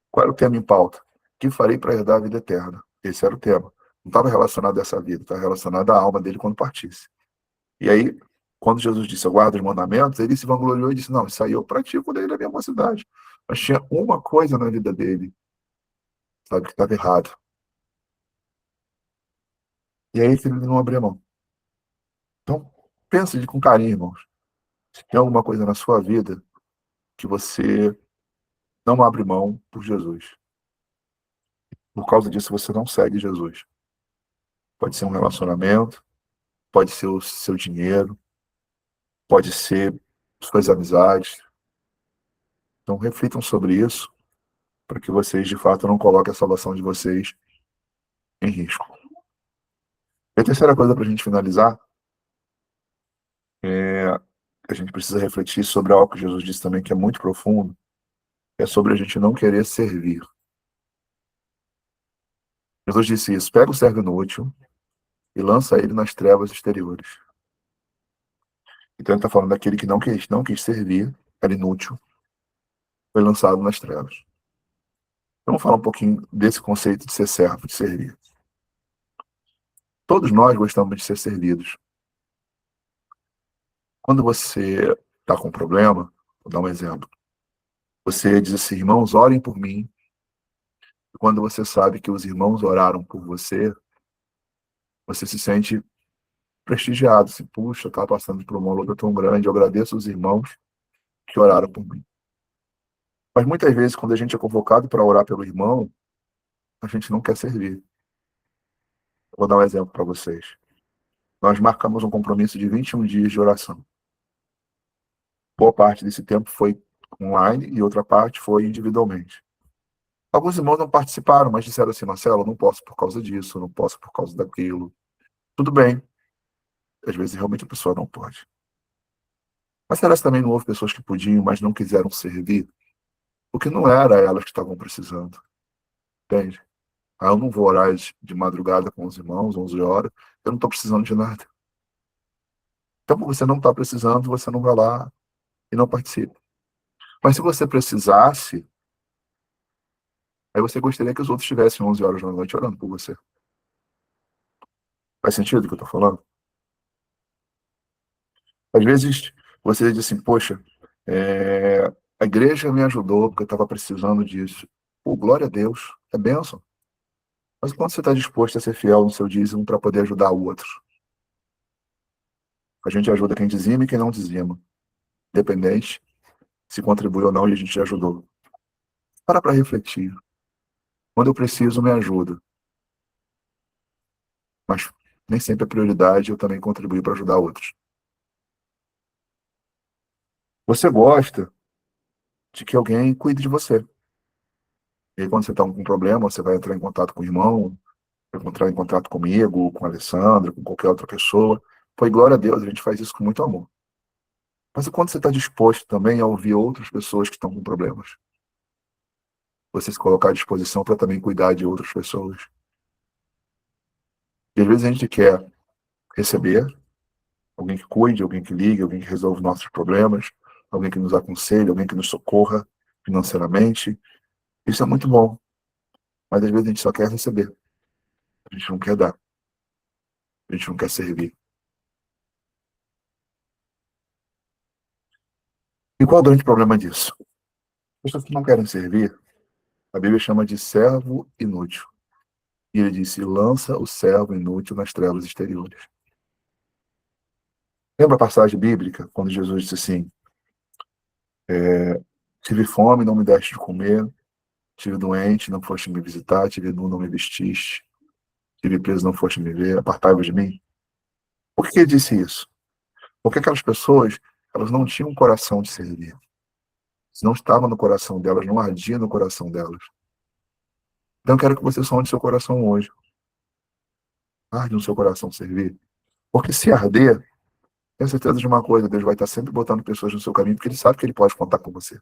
Qual era o tema em pauta? O que farei para herdar a vida eterna? Esse era o tema. Não estava relacionado a essa vida, estava relacionado à alma dele quando partisse. E aí, quando Jesus disse: eu guardo os mandamentos, ele se vangloriou e disse: não, isso aí eu pratico desde a minha mocidade. Mas tinha uma coisa na vida dele, sabe, que estava errado. E aí que ele não abria mão. Então, pense com carinho, irmãos. Se tem alguma coisa na sua vida que você não abre mão por Jesus. Por causa disso, você não segue Jesus. Pode ser um relacionamento, pode ser o seu dinheiro, pode ser suas amizades. Então, reflitam sobre isso, para que vocês, de fato, não coloquem a salvação de vocês em risco. E a terceira coisa para a gente finalizar é que a gente precisa refletir sobre algo que Jesus disse também, que é muito profundo, é sobre a gente não querer servir. Jesus disse isso: pega o servo inútil e lança ele nas trevas exteriores. Então ele está falando daquele que não quis servir, era inútil, foi lançado nas trevas. Então, vamos falar um pouquinho desse conceito de ser servo, de servir. Todos nós gostamos de ser servidos. Quando você está com um problema, vou dar um exemplo. Você diz assim: irmãos, orem por mim. E quando você sabe que os irmãos oraram por você, você se sente prestigiado. Se, puxa, está passando por uma luta tão grande, eu agradeço os irmãos que oraram por mim. Mas muitas vezes, quando a gente é convocado para orar pelo irmão, a gente não quer servir. Vou dar um exemplo para vocês. Nós marcamos um compromisso de 21 dias de oração. boa parte desse tempo foi online e outra parte foi individualmente. Alguns irmãos não participaram, mas disseram assim: Marcelo, eu não posso por causa disso, eu não posso por causa daquilo. Tudo bem, às vezes realmente a pessoa não pode. Mas será que também não houve pessoas que podiam, mas não quiseram servir? Porque não era elas que estavam precisando, entende? Ah, eu não vou orar de madrugada com os irmãos, 11 horas, eu não estou precisando de nada. Então, você não está precisando, você não vai lá e não participa. Mas se você precisasse, aí você gostaria que os outros estivessem 11 horas da noite orando por você. Faz sentido o que eu estou falando? Às vezes, você diz assim, poxa, a igreja me ajudou porque eu estava precisando disso. Pô, glória a Deus, é bênção. Mas quando você está disposto a ser fiel no seu dízimo para poder ajudar o outro? A gente ajuda quem dizima e quem não dizima. Independente se contribui ou não, e a gente ajudou. Para refletir. Quando eu preciso, me ajuda. Mas nem sempre é prioridade eu também contribuir para ajudar outros. Você gosta de que alguém cuide de você. E aí, quando você está com um problema, você vai entrar em contato com o irmão, vai entrar em contato comigo, com a Alessandra, com qualquer outra pessoa. Foi glória a Deus, a gente faz isso com muito amor. Mas e quando você está disposto também a ouvir outras pessoas que estão com problemas? Você se colocar à disposição para também cuidar de outras pessoas. E às vezes a gente quer receber alguém que cuide, alguém que ligue, alguém que resolva nossos problemas, alguém que nos aconselhe, alguém que nos socorra financeiramente. Isso é muito bom, mas às vezes a gente só quer receber, a gente não quer dar, a gente não quer servir. E qual é o grande problema disso? As pessoas que não querem servir, a Bíblia chama de servo inútil. E ele disse: lança o servo inútil nas trevas exteriores. Lembra a passagem bíblica, quando Jesus disse assim: tive fome, não me deste de comer, tive doente, não foste me visitar, tive nu, não me vestiste, tive preso, não foste me ver, apartai-vos de mim? Por que ele disse isso? Porque aquelas pessoas, elas não tinham um coração de servir. Se não estava no coração delas, não ardia no coração delas. Então eu quero que você sonde seu coração hoje. Arde no seu coração servir. Porque se arder, tenha certeza de uma coisa: Deus vai estar sempre botando pessoas no seu caminho, porque Ele sabe que Ele pode contar com você.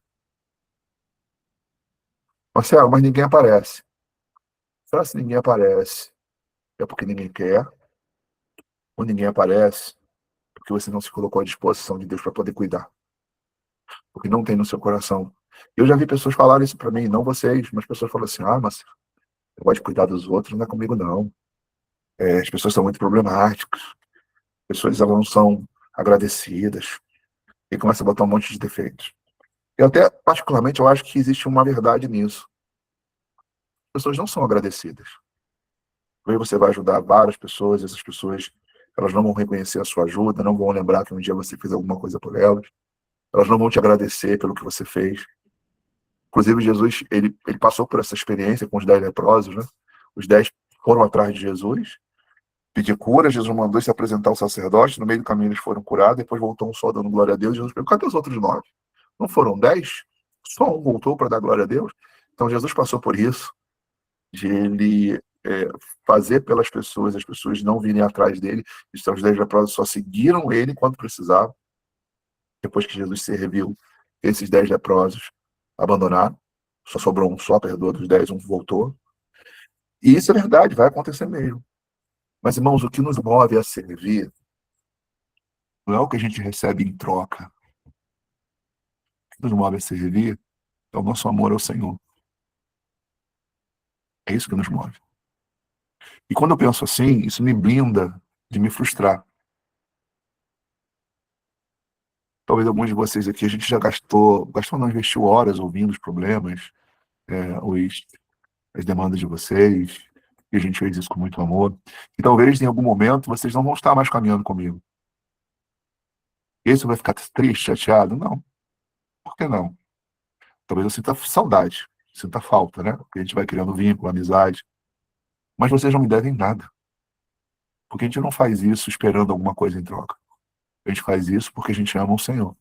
Marcelo, mas ninguém aparece. Será que se ninguém aparece, é porque ninguém quer? Ou ninguém aparece porque você não se colocou à disposição de Deus para poder cuidar? Porque não tem no seu coração. Eu já vi pessoas falarem isso para mim, não vocês, mas pessoas falam assim: ah, mas eu gosto de cuidar dos outros, não é comigo não. As pessoas são muito problemáticas, as pessoas elas não são agradecidas, e começa a botar um monte de defeitos. Eu até, particularmente, eu acho que existe uma verdade nisso. As pessoas não são agradecidas. Aí você vai ajudar várias pessoas, essas pessoas, elas não vão reconhecer a sua ajuda, não vão lembrar que um dia você fez alguma coisa por elas não vão te agradecer pelo que você fez. Inclusive, Jesus, ele passou por essa experiência com os 10 leprosos, né? Os 10 foram atrás de Jesus, pedir cura, Jesus mandou se apresentar ao sacerdote, no meio do caminho eles foram curados, depois voltou um só dando glória a Deus, Jesus perguntou: cadê os outros 9? Não foram 10? Só um voltou para dar glória a Deus? Então Jesus passou por isso, de ele fazer pelas pessoas, as pessoas não virem atrás dele. Então, os 10 leprosos só seguiram ele quando precisavam. Depois que Jesus serviu, esses 10 leprosos abandonaram. Só sobrou um só, perdoa dos 10, um voltou. E isso é verdade, vai acontecer mesmo. Mas, irmãos, o que nos move a servir não é o que a gente recebe em troca. O que nos move a servir é o nosso amor ao Senhor. É isso que nos move. E quando eu penso assim, isso me blinda de me frustrar. Talvez alguns de vocês aqui, a gente já gastou não, investiu horas ouvindo os problemas, as demandas de vocês, e a gente fez isso com muito amor. E talvez em algum momento vocês não vão estar mais caminhando comigo. E aí você vai ficar triste, chateado? Não. Por que não? Talvez eu sinta saudade, sinta falta, né? Porque a gente vai criando vínculo, amizade. Mas vocês não me devem nada. Porque a gente não faz isso esperando alguma coisa em troca. A gente faz isso porque a gente ama o Senhor.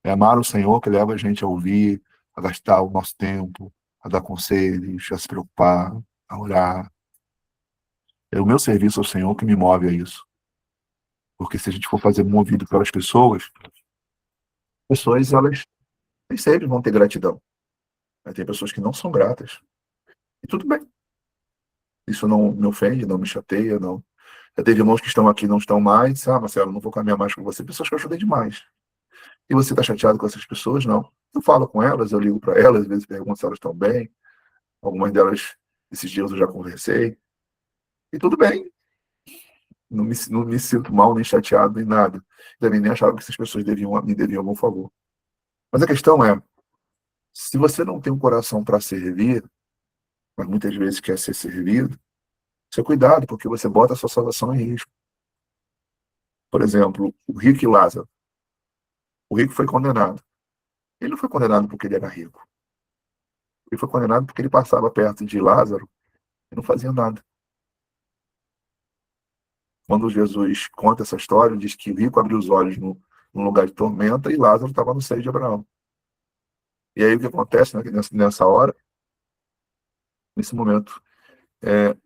É amar o Senhor que leva a gente a ouvir, a gastar o nosso tempo, a dar conselhos, a se preocupar, a orar. É o meu serviço ao Senhor que me move a isso. Porque se a gente for fazer movido pelas pessoas, elas nem sempre vão ter gratidão. Mas tem pessoas que não são gratas. E tudo bem. Isso não me ofende, não me chateia, não. Já teve irmãos que estão aqui e não estão mais. Ah, Marcelo, não vou caminhar mais com você. Pessoas que eu ajudei demais. E você está chateado com essas pessoas? Não. Eu falo com elas, eu ligo para elas, às vezes pergunto se elas estão bem. Algumas delas, esses dias eu já conversei. E tudo bem. Não me sinto mal, nem chateado, nem nada. Também nem achava que essas pessoas me deviam algum favor. Mas a questão é, se você não tem um coração para servir, mas muitas vezes quer ser servido, seu cuidado, porque você bota a sua salvação em risco. Por exemplo, o rico e Lázaro. O rico foi condenado. Ele não foi condenado porque ele era rico. Ele foi condenado porque ele passava perto de Lázaro e não fazia nada. Quando Jesus conta essa história, diz que o rico abriu os olhos no lugar de tormenta e Lázaro estava no seio de Abraão. E aí o que acontece, né, nessa hora, nesse momento,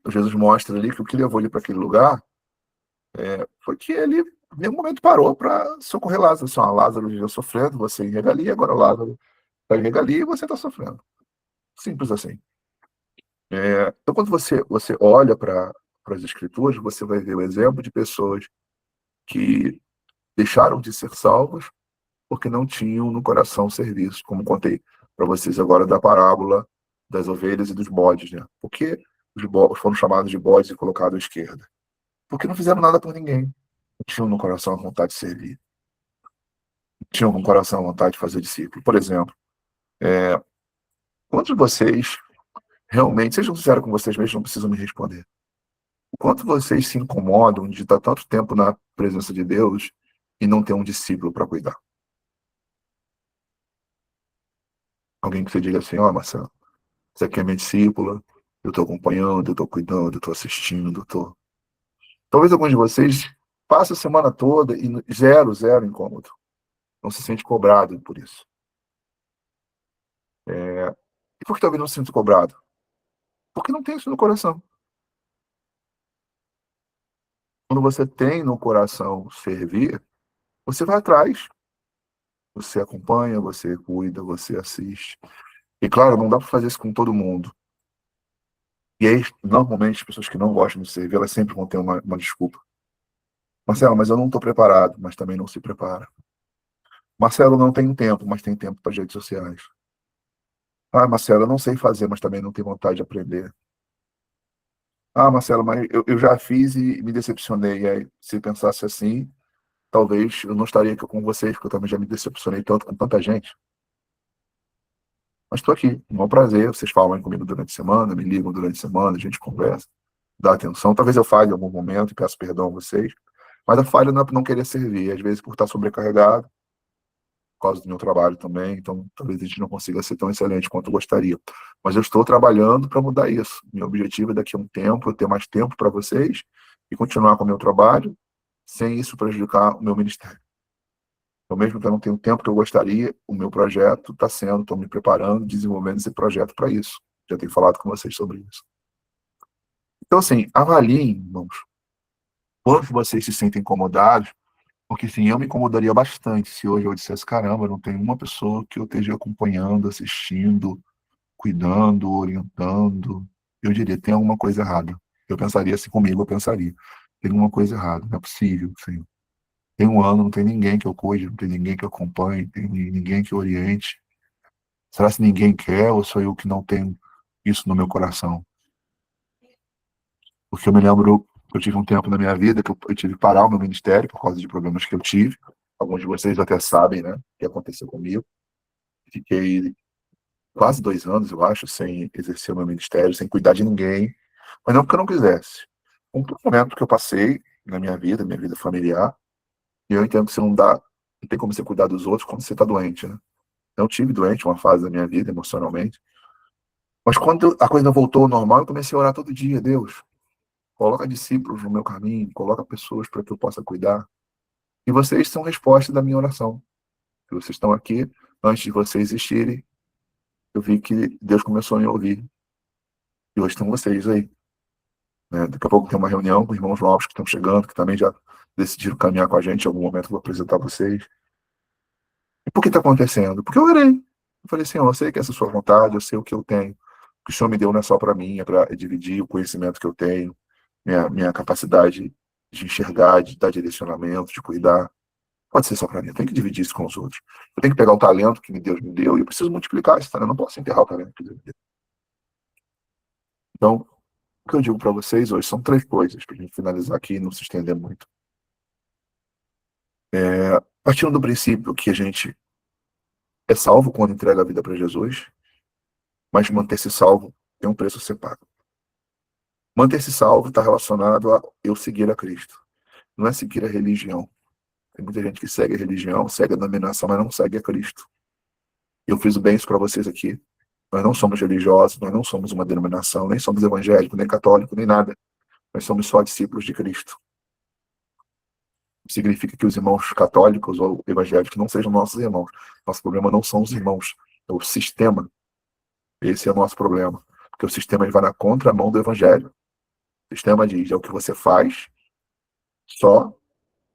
Jesus mostra ali que o que levou ele para aquele lugar foi que ele, em nenhum momento, parou para socorrer Lázaro. Assim, Lázaro já sofrendo, você em regalia, agora Lázaro está em regalia e você está sofrendo. Simples assim. Então, quando você olha para as Escrituras, você vai ver o exemplo de pessoas que deixaram de ser salvas porque não tinham no coração serviço, como contei para vocês agora da parábola das ovelhas e dos bodes, né? Por que os bodes foram chamados de bodes e colocados à esquerda? Porque não fizeram nada por ninguém. Não tinham no coração a vontade de servir. Não tinham no coração a vontade de fazer discípulo. Por exemplo, quantos de vocês realmente, sejam sinceros com vocês mesmos, não precisam me responder. O quanto vocês se incomodam de estar tanto tempo na presença de Deus e não ter um discípulo para cuidar? Alguém que você diga assim, ó, Marcelo, você aqui é minha discípula, eu estou acompanhando, eu estou cuidando, eu estou assistindo, eu tô... Talvez alguns de vocês passem a semana toda e zero, zero incômodo. Não se sente cobrado por isso. E por que talvez não se sinta cobrado? Porque não tem isso no coração. Quando você tem no coração servir, você vai atrás, você acompanha, você cuida, você assiste. E claro, não dá para fazer isso com todo mundo. E aí, normalmente, as pessoas que não gostam de servir, elas sempre vão ter uma desculpa. Marcelo, mas eu não estou preparado, mas também não se prepara. Marcelo, não tem tempo, mas tem tempo para as redes sociais. Ah, Marcelo, eu não sei fazer, mas também não tenho vontade de aprender. Ah, Marcelo, mas eu já fiz e me decepcionei. E aí, se pensasse assim, talvez eu não estaria aqui com vocês, porque eu também já me decepcionei tanto com tanta gente. Mas estou aqui, é um prazer. Vocês falam comigo durante a semana, me ligam durante a semana, a gente conversa, dá atenção. Talvez eu falhe em algum momento e peço perdão a vocês. Mas a falha não é por não querer servir, às vezes por estar sobrecarregado, por causa do meu trabalho também. Então, talvez a gente não consiga ser tão excelente quanto eu gostaria. Mas eu estou trabalhando para mudar isso. Meu objetivo é daqui a um tempo, eu ter mais tempo para vocês e continuar com o meu trabalho, sem isso prejudicar o meu ministério. Então, mesmo que eu não tenha o tempo que eu gostaria, o meu projeto está sendo, estou me preparando, desenvolvendo esse projeto para isso. Já tenho falado com vocês sobre isso. Então, assim, avaliem, irmãos, quanto vocês se sentem incomodados, porque, sim, eu me incomodaria bastante se hoje eu dissesse, caramba, não tem uma pessoa que eu esteja acompanhando, assistindo, cuidando, orientando. Eu diria, tem alguma coisa errada. Eu pensaria assim comigo, eu pensaria, tem alguma coisa errada, não é possível, Senhor. Tem um ano, não tem ninguém que eu cuide, não tem ninguém que eu acompanhe, não tem ninguém que eu oriente. Será que ninguém quer ou sou eu que não tenho isso no meu coração? Porque eu me lembro, eu tive um tempo na minha vida que eu tive que parar o meu ministério por causa de problemas que eu tive. Alguns de vocês até sabem, né, o que aconteceu comigo. Fiquei quase 2 anos, eu acho, sem exercer o meu ministério, sem cuidar de ninguém, mas não porque eu não quisesse. Um momento que eu passei na minha vida familiar, e eu entendo que você não tem como você cuidar dos outros quando você está doente, né? Eu tive doente uma fase da minha vida, emocionalmente, mas quando a coisa voltou ao normal, eu comecei a orar todo dia, Deus, coloca discípulos no meu caminho, coloca pessoas para que eu possa cuidar. E vocês são resposta da minha oração. Se vocês estão aqui, antes de vocês existirem, eu vi que Deus começou a me ouvir. E hoje estão vocês aí. Né? Daqui a pouco tem uma reunião com irmãos novos que estão chegando, que também já decidiram caminhar com a gente. Em algum momento eu vou apresentar vocês. E por que está acontecendo? Porque eu orei. Eu falei, Senhor, eu sei que essa é a sua vontade, eu sei o que eu tenho. O que o Senhor me deu não é só para mim, é para dividir o conhecimento que eu tenho, minha capacidade de enxergar, de dar direcionamento, de cuidar. Pode ser só para mim, eu tenho que dividir isso com os outros. Eu tenho que pegar o talento que Deus me deu e eu preciso multiplicar esse talento. Eu não posso enterrar o talento que Deus me deu. Então, o que eu digo para vocês hoje são 3 coisas, para a gente finalizar aqui e não se estender muito. Partindo do princípio que a gente é salvo quando entrega a vida para Jesus, mas manter-se salvo tem um preço a ser pago. Manter-se salvo está relacionado a eu seguir a Cristo. Não é seguir a religião. Tem muita gente que segue a religião, segue a denominação, mas não segue a Cristo. Eu fiz bem isso para vocês aqui. Nós não somos religiosos, nós não somos uma denominação, nem somos evangélicos, nem católicos, nem nada. Nós somos só discípulos de Cristo. Significa que os irmãos católicos ou evangélicos não sejam nossos irmãos. Nosso problema não são os irmãos, é o sistema. Esse é o nosso problema. Porque o sistema vai na contramão do evangelho. O sistema diz, é o que você faz só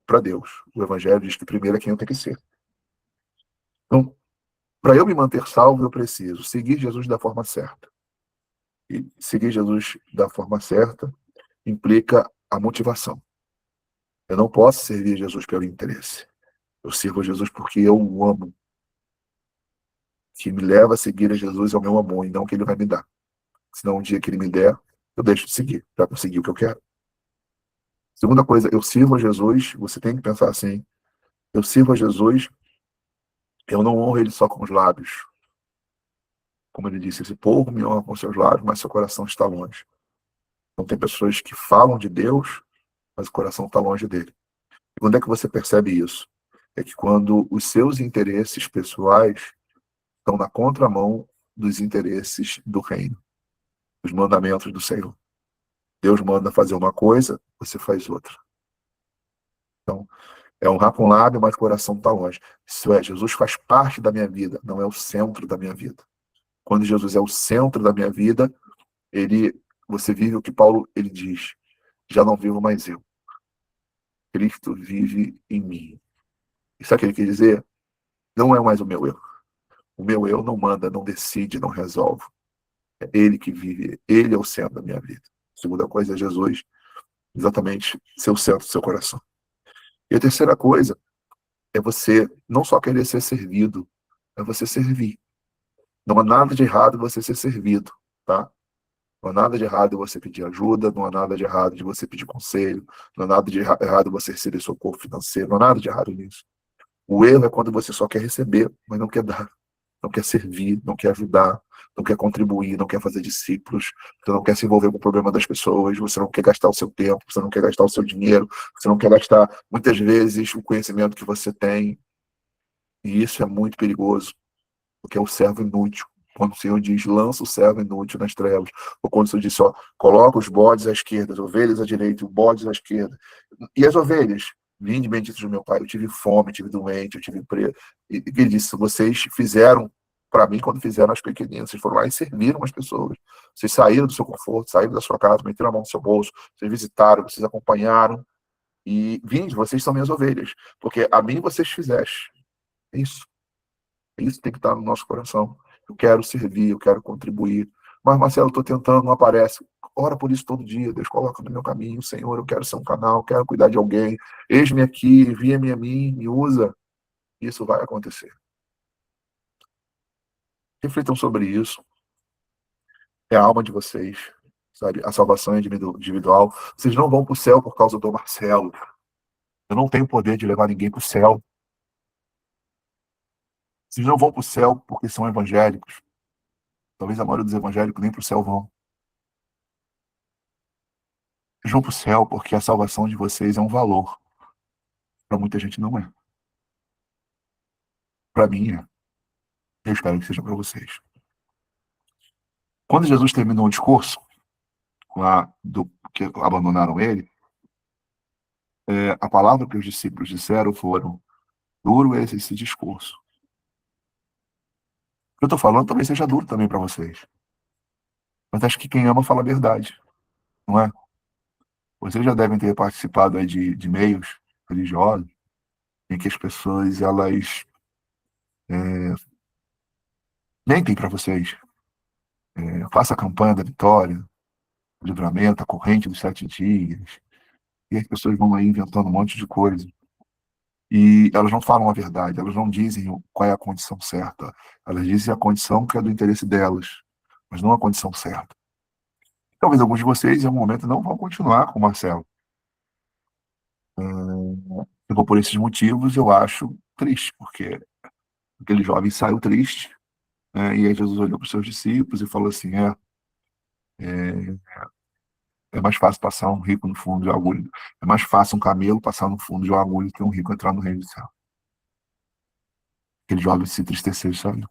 para Deus. O evangelho diz que primeiro é quem eu tenho que ser. Então, para eu me manter salvo, eu preciso seguir Jesus da forma certa. E seguir Jesus da forma certa implica a motivação. Eu não posso servir Jesus pelo interesse. Eu sirvo a Jesus porque eu o amo. O que me leva a seguir a Jesus é o meu amor e não o que ele vai me dar. Senão um dia que ele me der, eu deixo de seguir, para conseguir o que eu quero. Segunda coisa, eu sirvo a Jesus, você tem que pensar assim, eu sirvo a Jesus, eu não honro ele só com os lábios. Como ele disse, esse povo me honra com seus lábios, mas seu coração está longe. Então tem pessoas que falam de Deus, mas o coração está longe dele. E quando é que você percebe isso? É que quando os seus interesses pessoais estão na contramão dos interesses do reino, dos mandamentos do Senhor. Deus manda fazer uma coisa, você faz outra. Então, é honrar com o lábio, mas o coração está longe. Isso é, Jesus faz parte da minha vida, não é o centro da minha vida. Quando Jesus é o centro da minha vida, você vive o que Paulo ele diz, já não vivo mais eu. Cristo vive em mim. E sabe o que ele quer dizer? Não é mais o meu eu. O meu eu não manda, não decide, não resolve. É ele que vive, ele é o centro da minha vida. A segunda coisa é Jesus, exatamente, ser o centro do seu coração. E a terceira coisa é você não só querer ser servido, é você servir. Não há nada de errado você ser servido, tá? Não há nada de errado você pedir ajuda, não há nada de errado de você pedir conselho, não há nada de errado você receber socorro financeiro, não há nada de errado nisso. O erro é quando você só quer receber, mas não quer dar, não quer servir, não quer ajudar, não quer contribuir, não quer fazer discípulos, você não quer se envolver com o problema das pessoas, você não quer gastar o seu tempo, você não quer gastar o seu dinheiro, você não quer gastar, muitas vezes, o conhecimento que você tem. E isso é muito perigoso, porque é o servo inútil. Quando o Senhor diz, lança o servo inútil nas trevas. Ou quando o Senhor diz, ó, coloca os bodes à esquerda, as ovelhas à direita e os bodes à esquerda. E as ovelhas? Vinde, benditos do meu Pai, eu tive fome, eu tive doente, eu tive preso. E ele disse, vocês fizeram para mim quando fizeram as pequeninas. Vocês foram lá e serviram as pessoas. Vocês saíram do seu conforto, saíram da sua casa, meteram a mão no seu bolso, vocês visitaram, vocês acompanharam. E vinde, vocês são minhas ovelhas. Porque a mim vocês fizeste. É isso. Isso tem que estar no nosso coração. Eu quero servir, eu quero contribuir. Mas, Marcelo, estou tentando, não aparece. Ora por isso todo dia. Deus coloca no meu caminho. Senhor, eu quero ser um canal, quero cuidar de alguém. Eis-me aqui, envia-me a mim, me usa. Isso vai acontecer. Reflitam sobre isso. É a alma de vocês, sabe? A salvação é individual. Vocês não vão para o céu por causa do Marcelo. Eu não tenho poder de levar ninguém para o céu. Vocês não vão para o céu porque são evangélicos. Talvez a maioria dos evangélicos nem para o céu vão. Vocês vão para o céu porque a salvação de vocês é um valor. Para muita gente não é. Para mim é. Eu espero que seja para vocês. Quando Jesus terminou o discurso, lá do que abandonaram ele, a palavra que os discípulos disseram foram: duro é esse discurso. que eu estou falando talvez seja duro também para vocês. Mas acho que quem ama fala a verdade, não é? Vocês já devem ter participado aí de meios religiosos em que as pessoas, elas mentem para vocês. Faça a campanha da vitória, o livramento, a corrente dos 7 dias, e as pessoas vão aí inventando um monte de coisa. E elas não falam a verdade, elas não dizem qual é a condição certa. Elas dizem a condição que é do interesse delas, mas não a condição certa. Talvez alguns de vocês, em algum momento, não vão continuar com o Marcelo. Então, por esses motivos, eu acho triste, porque aquele jovem saiu triste, né? E aí Jesus olhou para os seus discípulos e falou assim: é mais fácil passar um rico no fundo de uma agulha. É mais fácil um camelo passar no fundo de uma agulha que um rico entrar no reino do céu. Aquele jovem se entristeceu e saiu.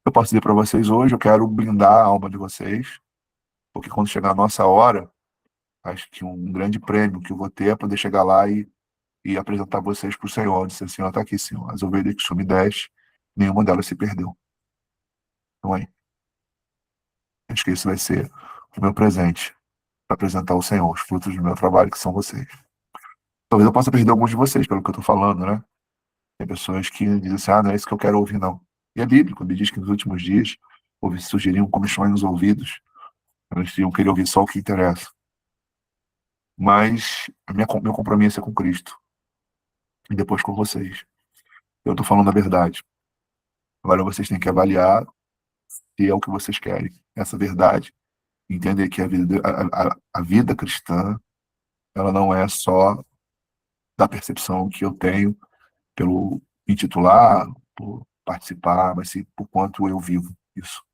Eu posso dizer para vocês hoje, eu quero blindar a alma de vocês, porque quando chegar a nossa hora, acho que um grande prêmio que eu vou ter é poder chegar lá e apresentar vocês para o Senhor. Dizer: Senhor, está aqui, Senhor, as ovelhas que o Senhor me deste, nenhuma delas se perdeu. Então, aí, acho que esse vai ser o meu presente para apresentar ao Senhor os frutos do meu trabalho, que são vocês. Talvez eu possa perder alguns de vocês, pelo que eu estou falando, né? Tem pessoas que dizem assim: não é isso que eu quero ouvir, não. E é bíblico, ele diz que nos últimos dias surgiriam comichões nos ouvidos, eles iam querer ouvir só o que interessa. Mas meu compromisso é com Cristo, e depois com vocês. Eu estou falando a verdade. Agora vocês têm que avaliar se é o que vocês querem, essa verdade. Entender que a vida cristã, ela não é só da percepção que eu tenho pelo intitular, por participar, mas sim por quanto eu vivo isso.